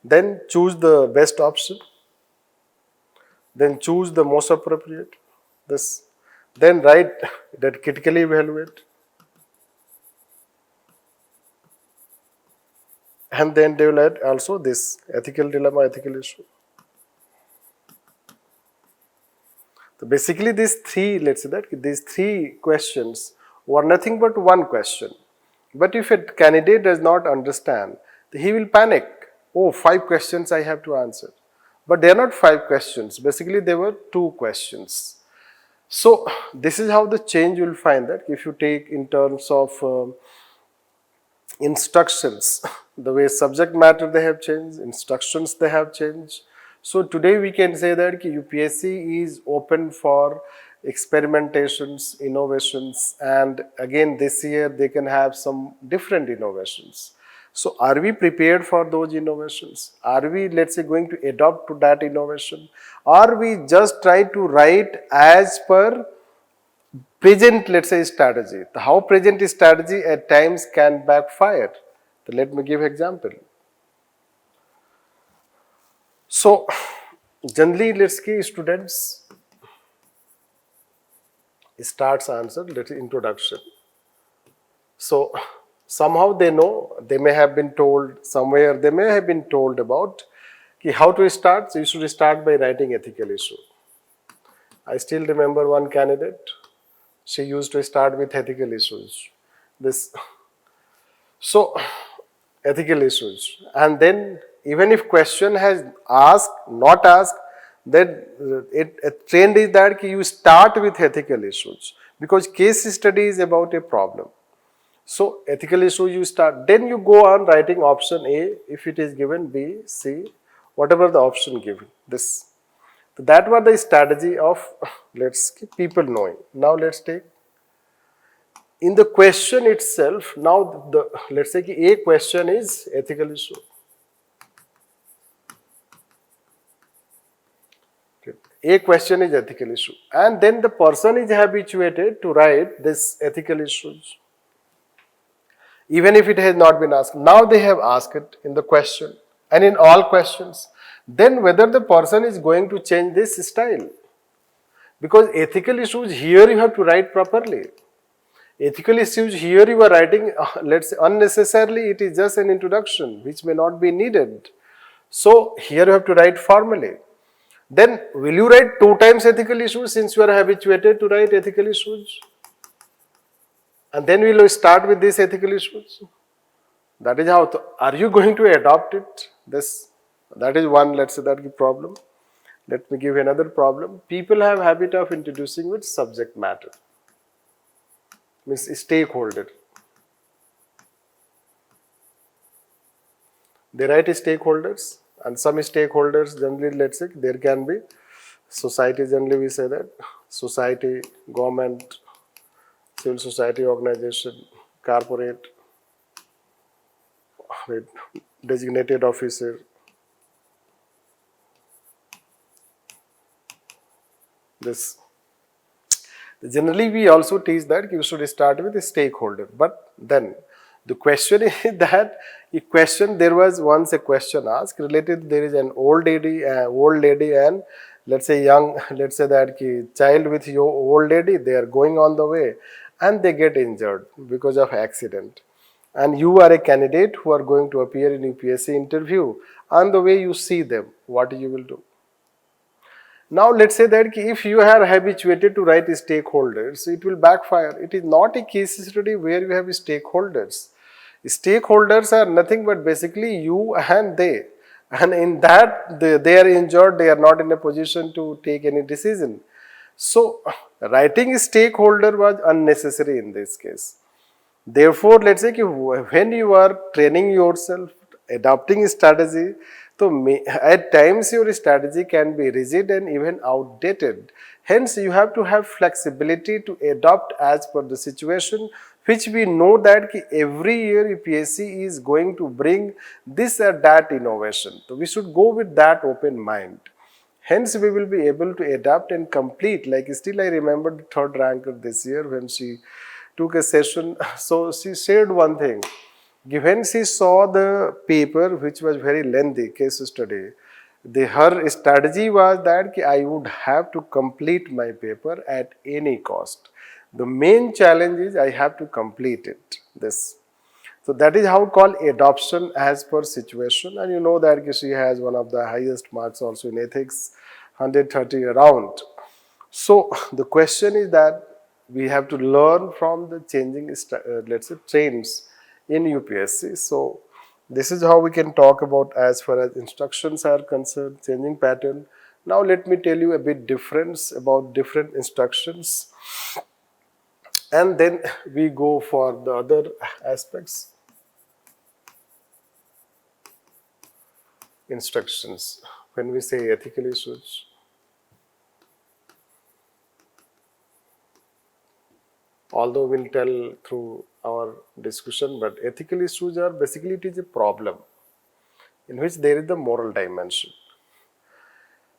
Then choose the best option. Then choose the most appropriate. This. Then write that critically evaluate. And then they will add also this ethical dilemma, ethical issue. So basically these 3, let's say that these 3 questions were nothing but 1 question. But if a candidate does not understand, he will panic. Oh, 5 questions I have to answer. But they are not 5 questions. Basically they were 2 questions. So this is how the change you will find that if you take in terms of instructions, the way subject matter they have changed, instructions they have changed. So today we can say that UPSC is open for experimentations, innovations, and again this year they can have some different innovations. So are we prepared for those innovations? Are we, let's say, going to adopt to that innovation? Or we just try to write as per present, let's say, strategy? How present strategy at times can backfire. So let me give example. So generally, let's say students starts answer, let's say, introduction. So somehow they know, they may have been told somewhere, they may have been told about how to start. So you should start by writing ethical issue. I still remember one candidate, she used to start with ethical issues. This, so ethical issues, and then even if question has asked, not asked, then a trend is that you start with ethical issues because case study is about a problem. So ethical issues you start, then you go on writing option A if it is given, B, C, whatever the option given. This. So that was the strategy of, let's keep people knowing. Now let's take in the question itself. Now the, let's say A question is ethical issue. A question is ethical issue, and then the person is habituated to write this ethical issues even if it has not been asked. Now they have asked it in the question and in all questions. Then whether the person is going to change this style, because ethical issues here you have to write properly. Ethical issues here you are writing, let's say, unnecessarily, it is just an introduction which may not be needed. So here you have to write formally. Then will you write 2 times ethical issues since you are habituated to write ethical issues? And then we will start with these ethical issues. That is how, are you going to adopt it? This, that is one, let's say, that problem. Let me give another problem. People have habit of introducing with subject matter. Means stakeholder. They write stakeholders And some stakeholders generally, let's say, there can be society, generally we say that society, government, civil society organization, corporate, with designated officer. This generally we also teach that you should start with a stakeholder, but then the question is that there was once a question asked related, there is an old lady and let's say young, let's say that child with your old lady, they are going on the way and they get injured because of accident, and you are a candidate who are going to appear in UPSC interview, and the way you see them, what you will do? Now let's say that if you are habituated to write stakeholders, it will backfire. It is not a case study where you have stakeholders. Stakeholders are nothing but basically you and they. And in that, they are injured, they are not in a position to take any decision. So, writing stakeholder was unnecessary in this case. Therefore, let's say when you are training yourself, adopting strategy, so at times your strategy can be rigid and even outdated. Hence, you have to have flexibility to adopt as per the situation, which we know that every year UPSC is going to bring this or that innovation. So we should go with that open mind. Hence, we will be able to adapt and complete. Like still I remember the third ranker this year when she took a session. So she shared one thing. When she saw the paper, which was very lengthy case study, her strategy was that I would have to complete my paper at any cost. The main challenge is I have to complete it. So that is how called adoption as per situation, and you know that she has one of the highest marks also in ethics, 130 around. So the question is that we have to learn from the changing, let's say, trends in UPSC. So this is how we can talk about as far as instructions are concerned, changing pattern. Now let me tell you a bit difference about different instructions, and then we go for the other aspects. Instructions. When we say ethical issues, although we'll tell through our discussion, but ethical issues are basically, it is a problem in which there is the moral dimension.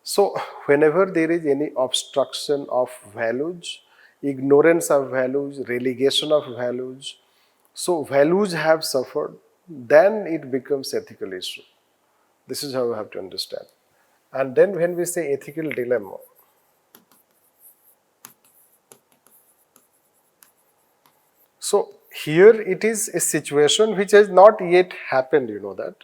So whenever there is any obstruction of values, ignorance of values, relegation of values, so values have suffered, then it becomes ethical issue. This is how we have to understand. And then when we say ethical dilemma, so here it is a situation which has not yet happened, you know that.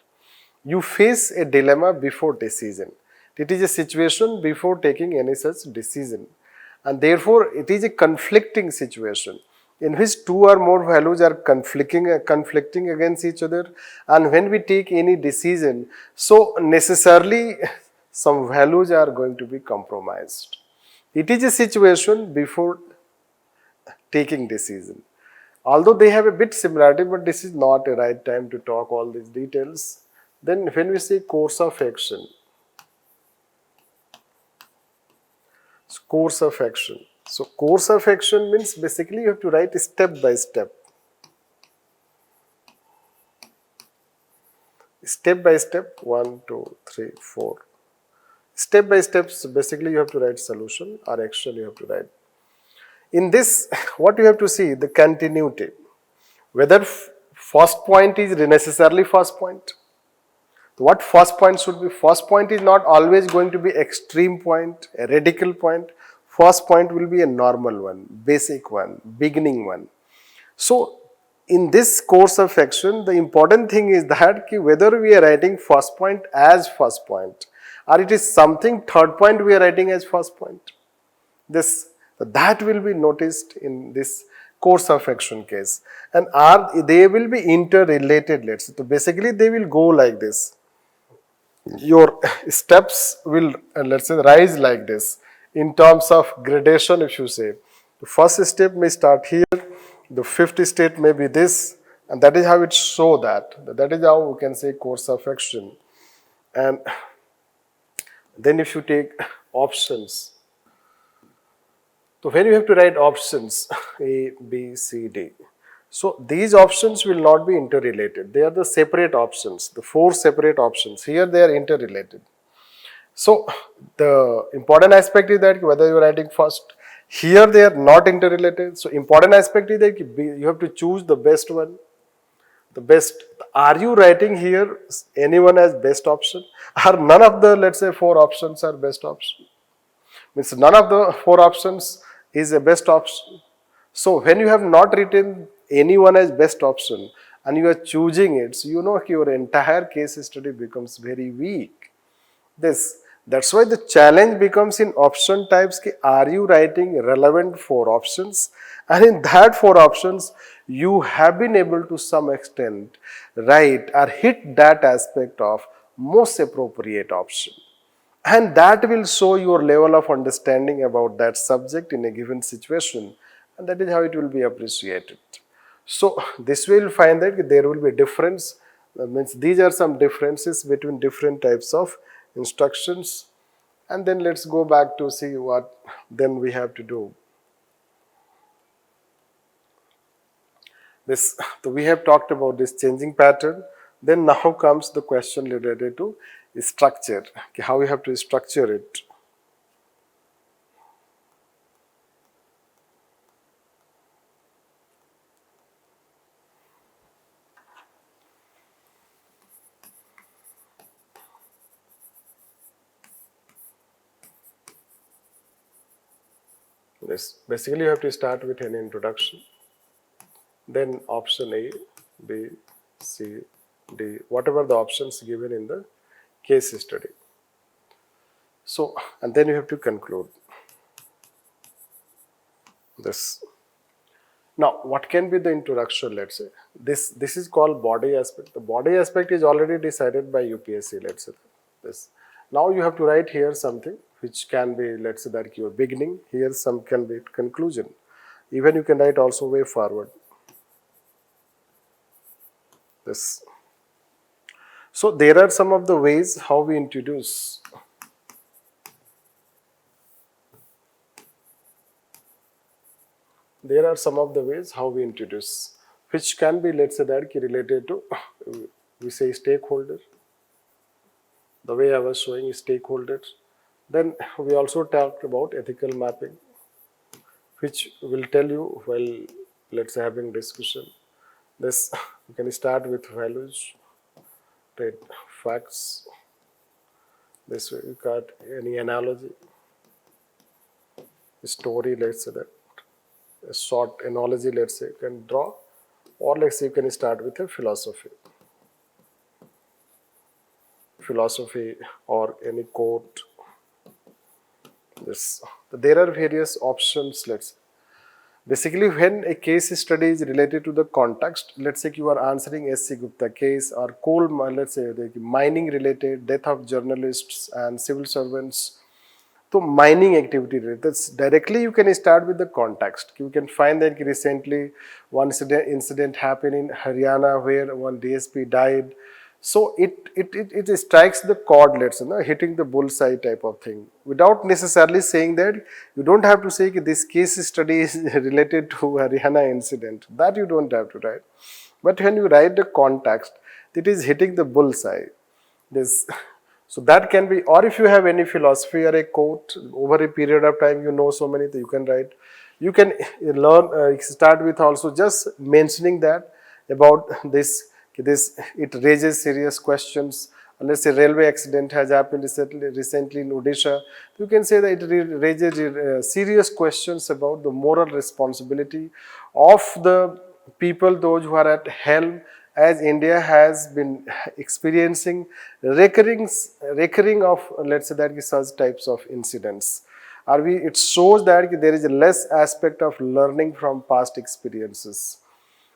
You face a dilemma before decision. It is a situation before taking any such decision. And therefore, it is a conflicting situation in which two or more values are conflicting against each other. And when we take any decision, so necessarily some values are going to be compromised. It is a situation before taking decision. Although they have a bit similarity, but this is not a right time to talk all these details. Then when we say course of action, course of action. So course of action means basically you have to write step by step. Step by step, 1, 2, 3, 4. Step by step, so basically you have to write solution or action you have to write. In this, what you have to see, the continuity. Whether first point is necessarily first point. What first point should be? First point is not always going to be extreme point, a radical point. First point will be a normal one, basic one, beginning one. So, in this course of action, the important thing is that whether we are writing first point as first point or it is something third point we are writing as first point. That will be noticed in this course of action case, and they will be interrelated, let's say. So basically they will go like this. Your steps will, let's say, rise like this in terms of gradation. If you say the first step may start here, the fifth step may be this, and that is how it show that is how we can say course of action. And then if you take options, so when you have to write options A, B, C, D, so these options will not be interrelated. They are the separate options, the 4 separate options. Here they are interrelated. So the important aspect is that whether you are writing first, here they are not interrelated. So important aspect is that you have to choose the best one. The best. Are you writing here anyone as best option? Are none of the, let's say, 4 options are best option? Means none of the 4 options is a best option. So when you have not written anyone as best option and you are choosing it, so you know your entire case study becomes very weak. That's why the challenge becomes in option types. Are you writing relevant 4 options? And in that 4 options, you have been able to some extent write or hit that aspect of most appropriate option. And that will show your level of understanding about that subject in a given situation, and that is how it will be appreciated. So this will find that there will be a difference. That means these are some differences between different types of instructions. And then let's go back to see what then we have to do. This, so we have talked about this changing pattern. Then now comes the question related to structure, how you have to structure it. This basically you have to start with an introduction, then option A, B, C, D, whatever the options given in the case study. So, and then you have to conclude this. Now, what can be the introduction, let's say? This is called body aspect. The body aspect is already decided by UPSC, let's say this. Now you have to write here something which can be, let's say, that your beginning. Here some can be conclusion. Even you can write also way forward. This. So there are some of the ways how we introduce. There are some of the ways how we introduce, which can be, let's say, that related to, we say stakeholder. The way I was showing is stakeholders. Then we also talked about ethical mapping, which will tell you while, let's say, having discussion. This, you can start with values, right, facts. This way you got any analogy, story, let's say that. A short analogy, let's say, you can draw, or let's say you can start with a philosophy or any quote. This, there are various options, let's say. Basically, when a case study is related to the context, let's say you are answering S.C. Gupta case or coal, let's say the mining related, death of journalists and civil servants. So mining activity, that's directly you can start with the context. You can find that recently one incident happened in Haryana where one DSP died. So it strikes the chord, let's say, hitting the bullseye type of thing. Without necessarily saying that, you don't have to say this case study is related to Haryana incident. That you don't have to write. But when you write the context, it is hitting the bullseye. This. So that can be, or if you have any philosophy or a quote over a period of time, you know so many that you can write. You can learn, start with also just mentioning that about this, it raises serious questions. Let's say railway accident has happened recently in Odisha. You can say that it raises serious questions about the moral responsibility of the people, those who are at helm, as India has been experiencing recurring of, let's say that such types of incidents. It shows that there is a less aspect of learning from past experiences.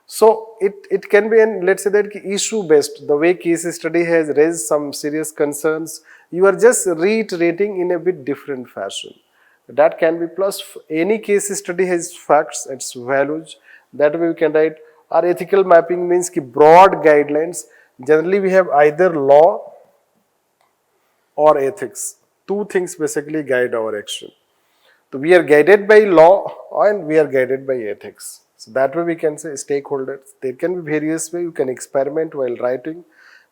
So it can be, let's say that issue based, the way case study has raised some serious concerns, you are just reiterating in a bit different fashion. That can be, plus any case study has facts, its values, that way we can write. Our ethical mapping means broad guidelines. Generally we have either law or ethics. Two things basically guide our action. So we are guided by law and we are guided by ethics. So that way we can say stakeholders. There can be various ways you can experiment while writing.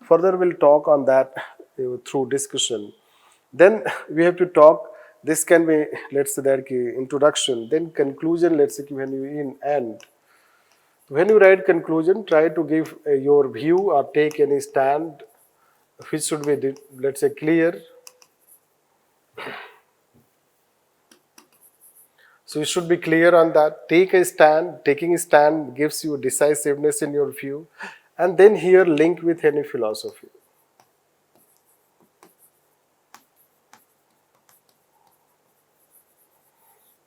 Further we'll talk on that through discussion. Then we have to talk, this can be, let's say that introduction, then conclusion, let's say when you in end. When you write conclusion, try to give your view or take any stand which should be, let's say, clear. So you should be clear on that. Take a stand. Taking a stand gives you decisiveness in your view. And then here link with any philosophy.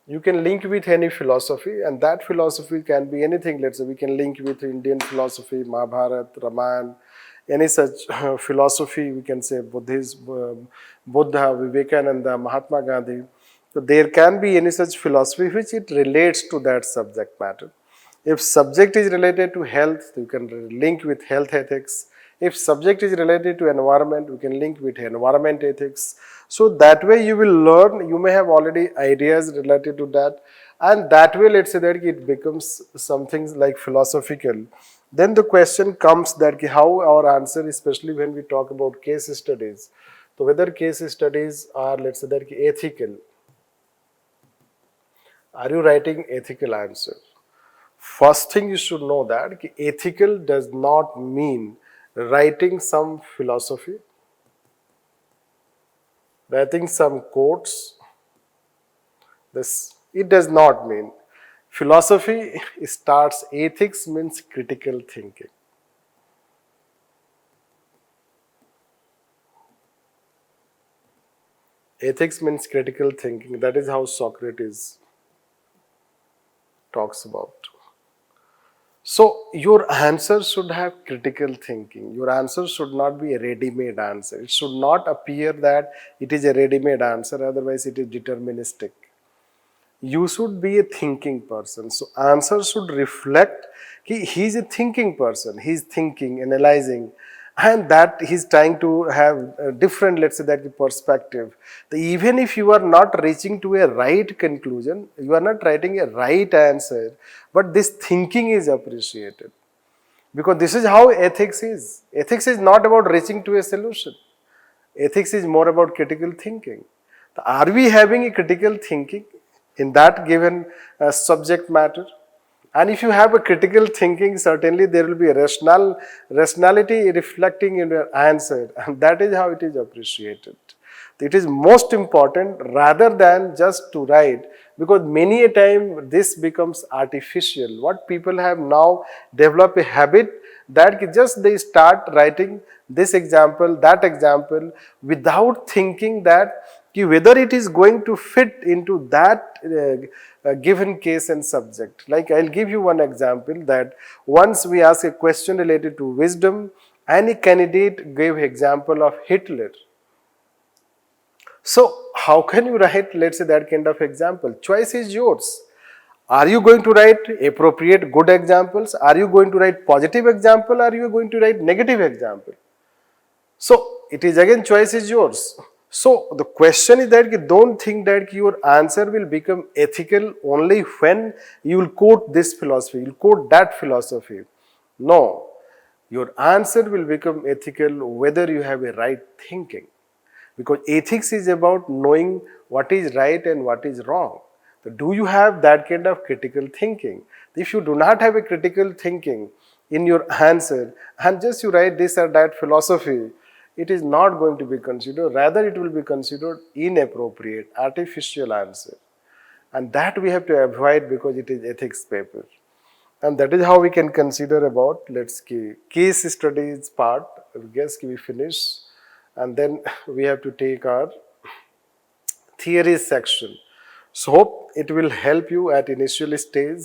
You can link with any philosophy, and that philosophy can be anything. Let's say we can link with Indian philosophy, Mahabharata, Ramayana, any such philosophy. We can say Buddhism, Buddha, Vivekananda, Mahatma Gandhi. So there can be any such philosophy which it relates to that subject matter. If subject is related to health, you can link with health ethics. If subject is related to environment, we can link with environment ethics. So that way you will learn, you may have already ideas related to that, and that way let's say that it becomes something like philosophical. Then the question comes that how our answer, especially when we talk about case studies. So whether case studies are, let's say that ethical. Are you writing ethical answer? First thing you should know that ethical does not mean writing some philosophy, writing some quotes. This it does not mean. Philosophy starts, ethics means critical thinking. Ethics means critical thinking. That is how Socrates talks about. So your answer should have critical thinking. Your answer should not be a ready-made answer. It should not appear that it is a ready-made answer, otherwise it is deterministic. You should be a thinking person. So answer should reflect he is a thinking person. He is thinking, analyzing, and that he's trying to have a different, let's say that perspective. Even if you are not reaching to a right conclusion, you are not writing a right answer, but this thinking is appreciated. Because this is how ethics is. Ethics is not about reaching to a solution. Ethics is more about critical thinking. Are we having a critical thinking in that given subject matter? And if you have a critical thinking, certainly there will be a rationality reflecting in your answer, and that is how it is appreciated. It is most important rather than just to write, because many a time this becomes artificial. What people have now developed a habit that just they start writing this example, that example, without thinking that whether it is going to fit into that given case and subject. Like I'll give you one example that once we asked a question related to wisdom, and a candidate gave example of Hitler. So how can you write, let's say, that kind of example? Choice is yours. Are you going to write appropriate good examples? Are you going to write positive example? Are you going to write negative example? So it is again, choice is yours. So the question is that don't think that your answer will become ethical only when you will quote this philosophy, you will quote that philosophy. No, your answer will become ethical whether you have a right thinking. Because ethics is about knowing what is right and what is wrong. So do you have that kind of critical thinking? If you do not have a critical thinking in your answer and just you write this or that philosophy, it is not going to be considered. Rather, it will be considered inappropriate, artificial answer. And that we have to avoid because it is ethics paper. And that is how we can consider about, let's see, case studies part. I guess we finish. And then we have to take our theory section. So hope it will help you at initial stage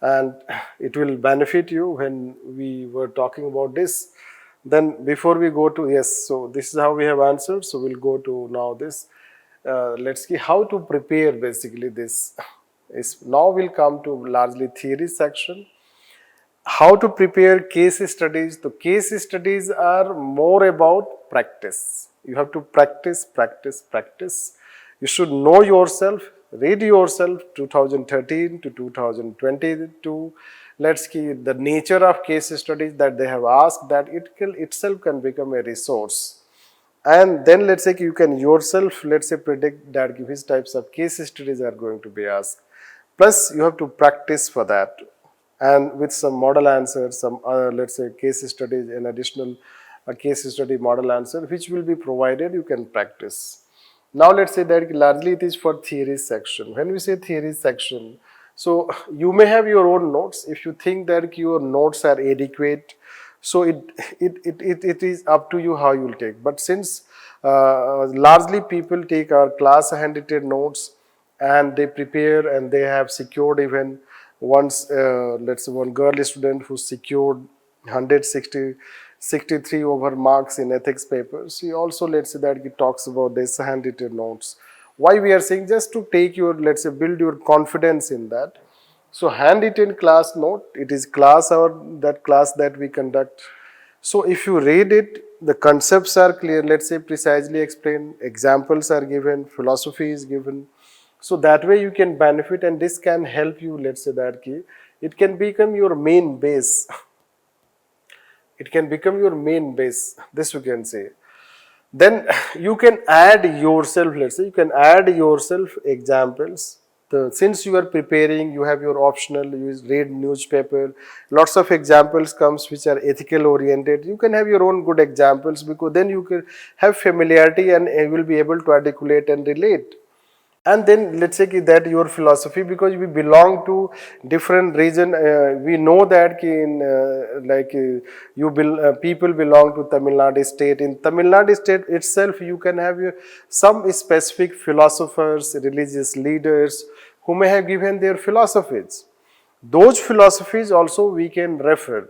and it will benefit you when we were talking about this. Then before we go to, yes, so this is how we have answered. So we'll go to now this. Let's see how to prepare basically this. Now we'll come to largely theory section. How to prepare case studies. The case studies are more about practice. You have to practice, practice, practice. You should know yourself, read yourself 2013 to 2022. Let's see the nature of case studies that they have asked, that it can itself can become a resource. And then let's say you can yourself, let's say, predict that which types of case studies are going to be asked. Plus you have to practice for that, and with some model answers, some let's say case studies, an additional case study model answer which will be provided, you can practice. Now let's say that largely it is for theory section. When we say theory section, so you may have your own notes. If you think that your notes are adequate, so it is up to you how you will take. But since largely people take our class handwritten notes and they prepare, and they have secured, even once let's say one girl student who secured 163 over marks in ethics papers, he also, let's say, that he talks about this handwritten notes. Why we are saying? Just to take your, let's say, build your confidence in that. So handwritten class note, it is class, or that class that we conduct. So if you read it, the concepts are clear, let's say precisely explained, examples are given, philosophy is given. So that way you can benefit, and this can help you, let's say that key, it can become your main base. It can become your main base, this you can say. Then you can add yourself, let's say, you can add yourself examples. Since you are preparing, you have your optional, you read newspaper, lots of examples comes which are ethical oriented. You can have your own good examples, because then you can have familiarity and you will be able to articulate and relate. And then let's say that your philosophy, because we belong to different region, we know that in people belong to Tamil Nadu state. In Tamil Nadu state itself, you can have some specific philosophers, religious leaders who may have given their philosophies. Those philosophies also we can refer,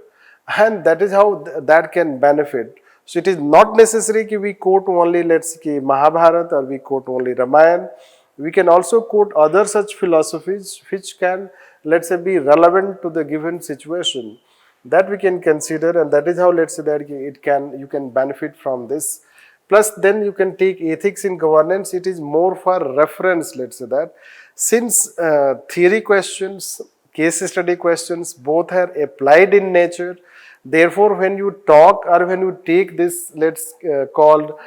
and that is how that can benefit. So it is not necessary that we quote only, let's say, Mahabharata, or we quote only Ramayana. We can also quote other such philosophies which can, let's say, be relevant to the given situation. That we can consider, and that is how, let's say, that you can benefit from this. Plus then you can take ethics in governance. It is more for reference, let's say that. Since theory questions, case study questions, both are applied in nature, therefore when you talk or when you take this, let's called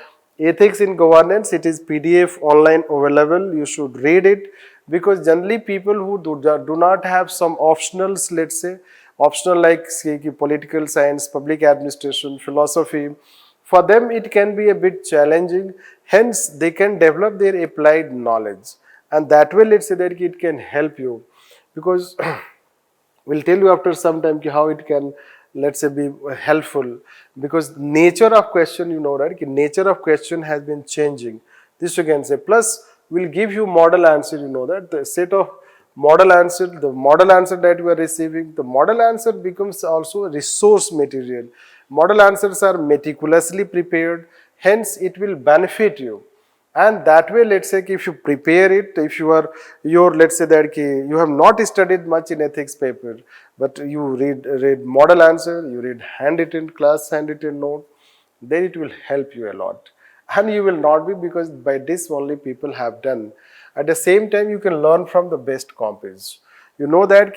ethics in governance, it is PDF online available. You should read it, because generally people who do not have some optionals, let's say optional like say, political science, public administration, philosophy, for them it can be a bit challenging. Hence they can develop their applied knowledge, and that way, let's say that it can help you, because we'll tell you after some time how it can, let's say, be helpful, because nature of question, you know, right? Nature of question has been changing. This you can say. Plus, we'll give you model answer, you know that the set of model answer, the model answer that you are receiving, the model answer becomes also a resource material. Model answers are meticulously prepared, hence it will benefit you. And that way, let's say, if you prepare it, if you are let's say that you have not studied much in ethics paper, but you read model answer, you read handwritten class handwritten note, then it will help you a lot. And you will not be, because by this only people have done. At the same time, you can learn from the best copies. You know that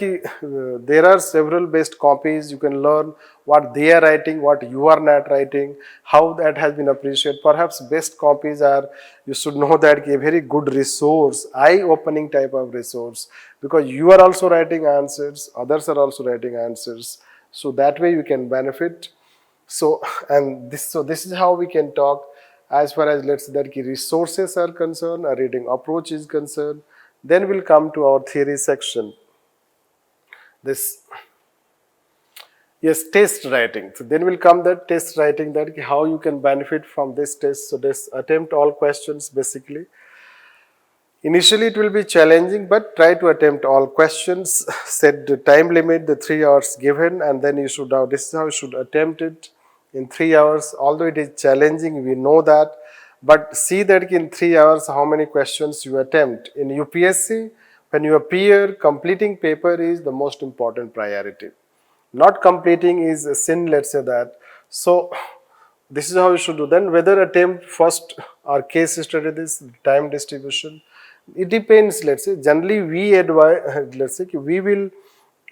there are several best copies. You can learn what they are writing, what you are not writing, how that has been appreciated. Perhaps best copies are, you should know that a very good resource, eye-opening type of resource, because you are also writing answers, others are also writing answers. So that way you can benefit. So this is how we can talk as far as, let's say, that resources are concerned, a reading approach is concerned. Then we'll come to our theory section. This, yes, test writing. So then will come that test writing, that how you can benefit from this test. So this attempt all questions basically. Initially it will be challenging, but try to attempt all questions. Set the time limit, the 3 hours given, and then you should now, this is how you should attempt it in 3 hours. Although it is challenging, we know that, but see that in 3 hours how many questions you attempt. In UPSC, when you appear, completing paper is the most important priority. Not completing is a sin, let's say that. So this is how you should do. Then whether attempt first or case study, this time distribution, it depends. Let's say generally we advise, let's say we will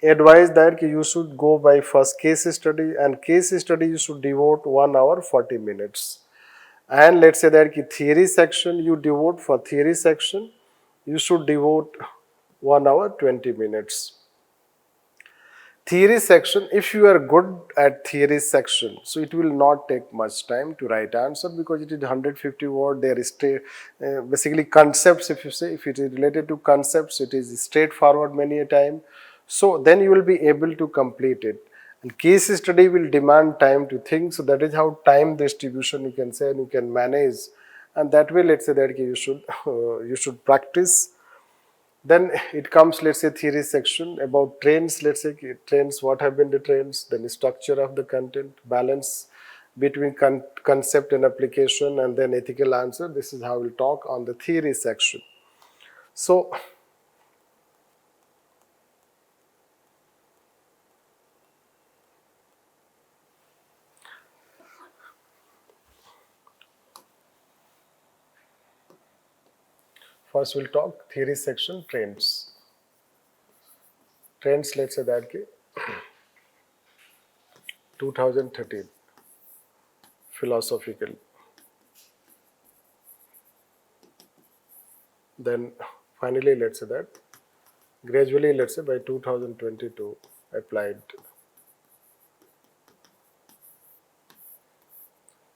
advise that you should go by first case study, and case study you should devote 1 hour 40 minutes. And let's say that theory section you devote, for theory section you should devote 1 hour 20 minutes. Theory section, if you are good at theory section, so it will not take much time to write answer, because it is 150 word. There is basically concepts. If you say, if it is related to concepts, it is straightforward many a time. So then you will be able to complete it. And case study will demand time to think. So that is how time distribution you can say, and you can manage. And that way, let's say that you should practice. Then it comes, let's say, theory section about trends. Let's say trends, what have been the trends, then the structure of the content, balance between concept and application, and then ethical answer. This is how we'll talk on the theory section. So first we'll talk theory section, trends. Trends, let's say that 2013 philosophical. Then finally, let's say that gradually, let's say by 2022 applied.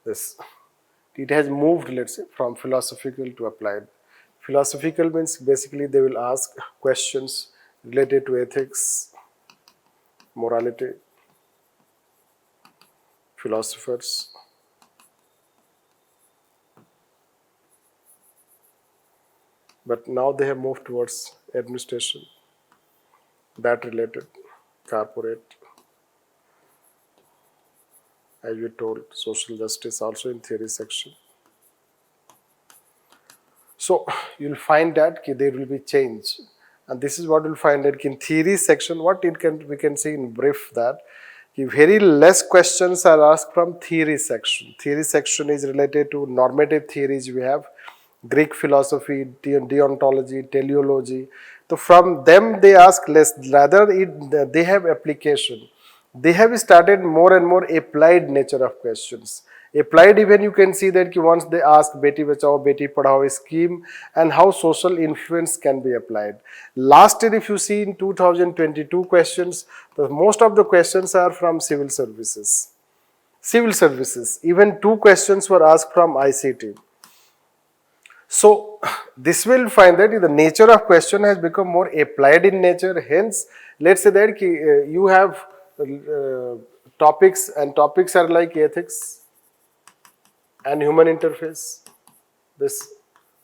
This, it has moved, let's say, from philosophical to applied. Philosophical means basically they will ask questions related to ethics, morality, philosophers. But now they have moved towards administration, that related, corporate, as we told, social justice also in theory section. So you'll find that there will be change, and this is what you'll find that in theory section, what we can see in brief, that very less questions are asked from theory section. Theory section is related to normative theories. We have Greek philosophy, deontology, teleology. So from them they ask less. Rather, they have application. They have started more and more applied nature of questions. Applied, even you can see that once they ask Beti Bachao, Beti Padhao scheme, and how social influence can be applied. Last year, if you see in 2022 questions, most of the questions are from civil services. Civil services, even 2 questions were asked from ICT. So this will find that the nature of question has become more applied in nature. Hence, let's say that you have topics, and topics are like ethics and human interface. This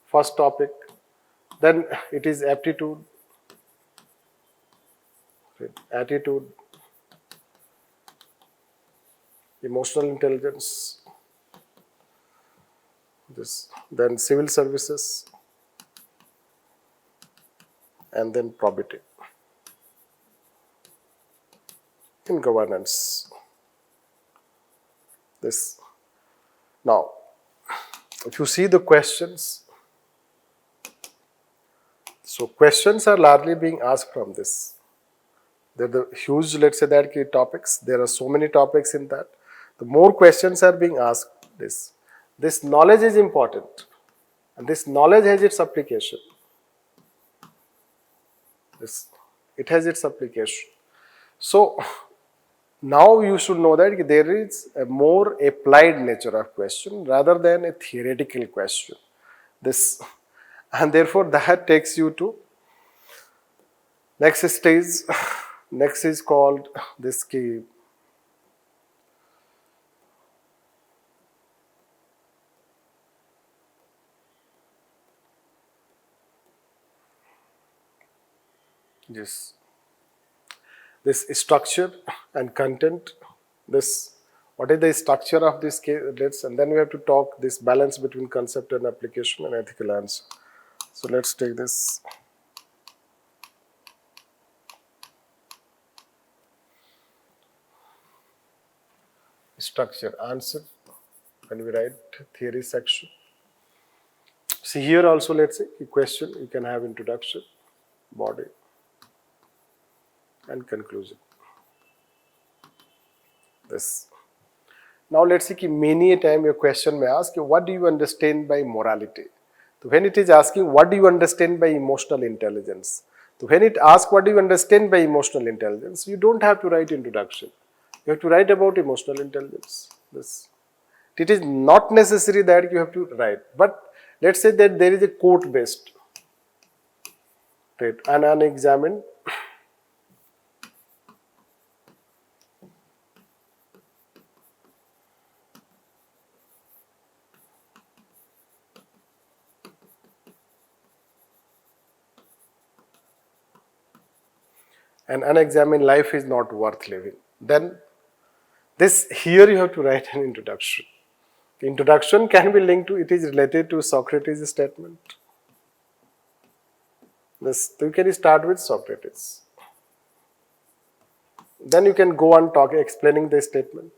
first topic. Then it is aptitude, attitude, emotional intelligence. This, then civil services, and then probity in governance. This. Now, if you see the questions, so questions are largely being asked from this. There are the huge, let's say that topics. There are so many topics in that. The more questions are being asked, this knowledge is important, and this knowledge has its application. It has its application. So now you should know that there is a more applied nature of question rather than a theoretical question. And therefore that takes you to next stage. Next is called this key. This structure and content. What is the structure of this case? And then we have to talk this balance between concept and application and ethical answer. So let's take this. Structure, answer, when we write theory section. See here also, let's say a question, you can have introduction, body and conclusion. This. Now let's see, many a time your question may ask you, what do you understand by morality? So when it is asking, what do you understand by emotional intelligence? So when it asks, what do you understand by emotional intelligence? You don't have to write introduction. You have to write about emotional intelligence. This. It is not necessary that you have to write, but let's say that there is a quote based, right, an unexamined life is not worth living. Then this here you have to write an introduction. The introduction can be linked to, it is related to Socrates' statement. This, you can start with Socrates. Then you can go on talking, explaining the statement.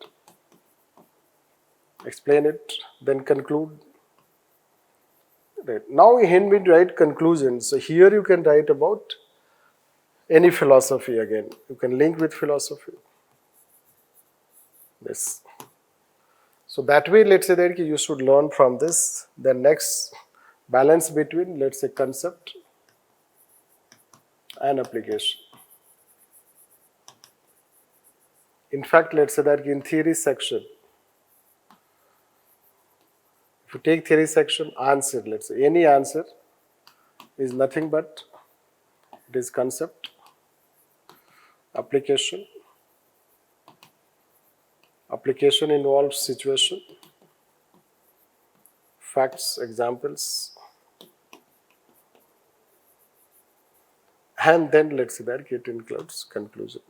Explain it, then conclude. Right. Now when we write conclusions, so here you can write about any philosophy again. You can link with philosophy. This. So that way, let's say that you should learn from this. The next balance between, let's say, concept and application. In fact, let's say that in theory section, if you take theory section, answer, let's say any answer is nothing but it is concept, application. Application involves situation, facts, examples, and then let's say that it includes conclusion.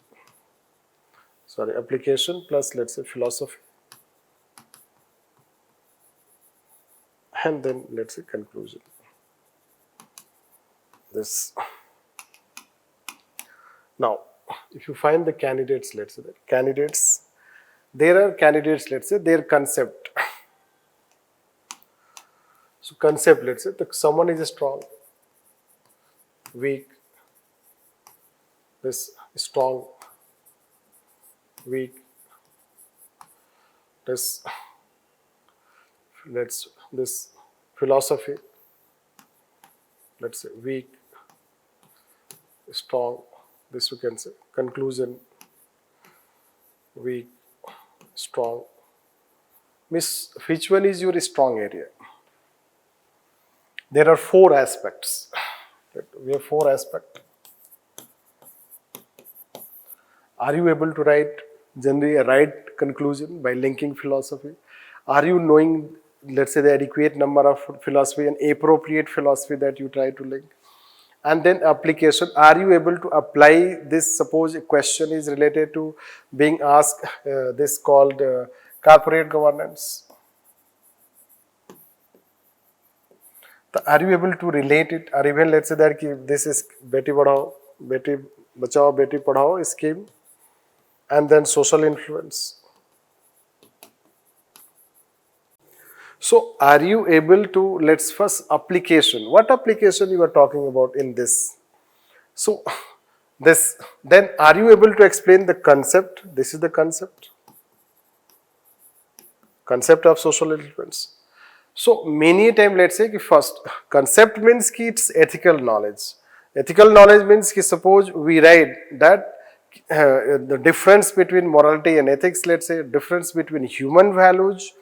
Sorry, application plus let's say philosophy, and then let's say conclusion. This. Now, if you find the candidates, let's say that candidates, there are candidates, let's say their concept. So concept, let's say someone is strong, weak, this strong, weak, this philosophy, let's say weak, strong, this we can say conclusion, weak, strong. Miss, which one is your strong area? There are 4 aspects. We have 4 aspects. Are you able to write generally a right conclusion by linking philosophy? Are you knowing, let's say, the adequate number of philosophy and appropriate philosophy that you try to link? And then application, are you able to apply this? Suppose a question is related to being asked, this called corporate governance. Are you able to relate it? Or even let's say that this is Beti Bachao, Beti Padhao scheme, and then social influence. So are you able to, let's first application. What application you are talking about in this? So this, then are you able to explain the concept? This is the concept. Concept of social influence. So many times, let's say first concept means it's ethical knowledge. Ethical knowledge means suppose we write that the difference between morality and ethics, let's say difference between human values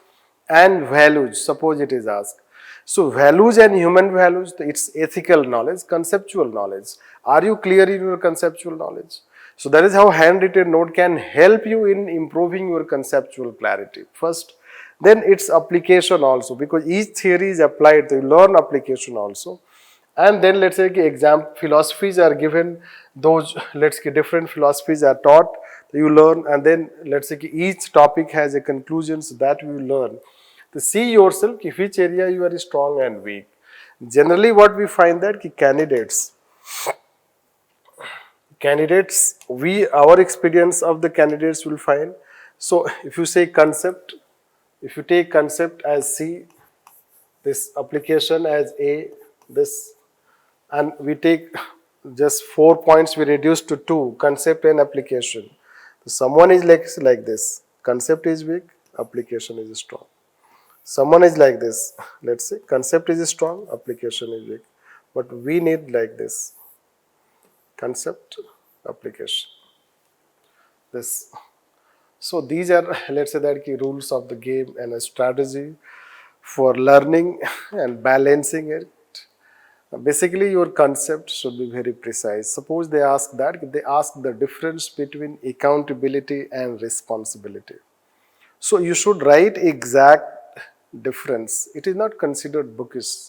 and values, suppose it is asked. So values and human values, it's ethical knowledge, conceptual knowledge. Are you clear in your conceptual knowledge? So that is how handwritten note can help you in improving your conceptual clarity. First, then its application also, because each theory is applied, you learn application also. And then let's say exam philosophies are given, those let's say different philosophies are taught, you learn, and then let's say each topic has a conclusion, so that you learn to see yourself which area you are strong and weak. Generally what we find that candidates, our experience of the candidates will find, so if you say concept, If you take concept as C, this application as A, this, and we take just 4 points, we reduce to 2, concept and application. So someone is like this, concept is weak, application is strong. Someone is like this, let's say concept is strong, application is weak, but we need like this, concept, application, this. So these are, let's say that key rules of the game and a strategy for learning and balancing it. Basically, your concept should be very precise. Suppose they ask that, they ask the difference between accountability and responsibility. So you should write exact difference. It is not considered bookish.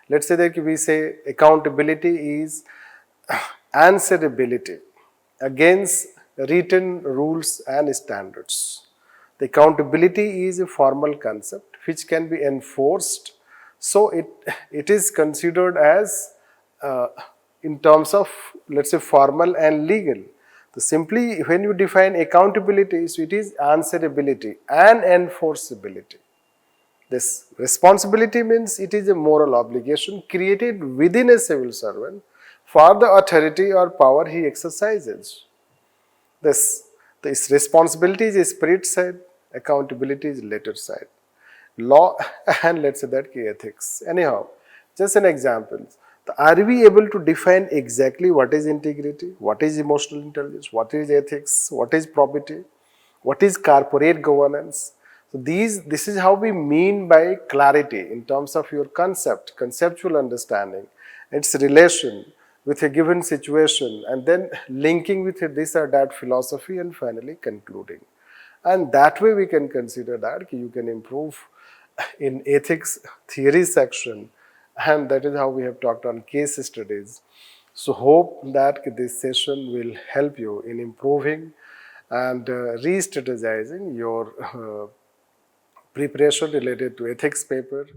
Let's say that we say accountability is answerability against written rules and standards. The accountability is a formal concept which can be enforced. So it is considered as in terms of, let's say, formal and legal. So simply when you define accountability, so it is answerability and enforceability. This responsibility means it is a moral obligation created within a civil servant for the authority or power he exercises. This responsibility is a spirit side, accountability is letter side. Law and let's say that ethics. Anyhow, just an example. Are we able to define exactly what is integrity, what is emotional intelligence, what is ethics, what is probity, what is corporate governance? So this is how we mean by clarity in terms of your concept, conceptual understanding, its relation with a given situation, and then linking with this or that philosophy, and finally concluding. And that way we can consider that you can improve in ethics theory section, and that is how we have talked on case studies. So hope that this session will help you in improving and re-strategizing your preparation related to ethics paper.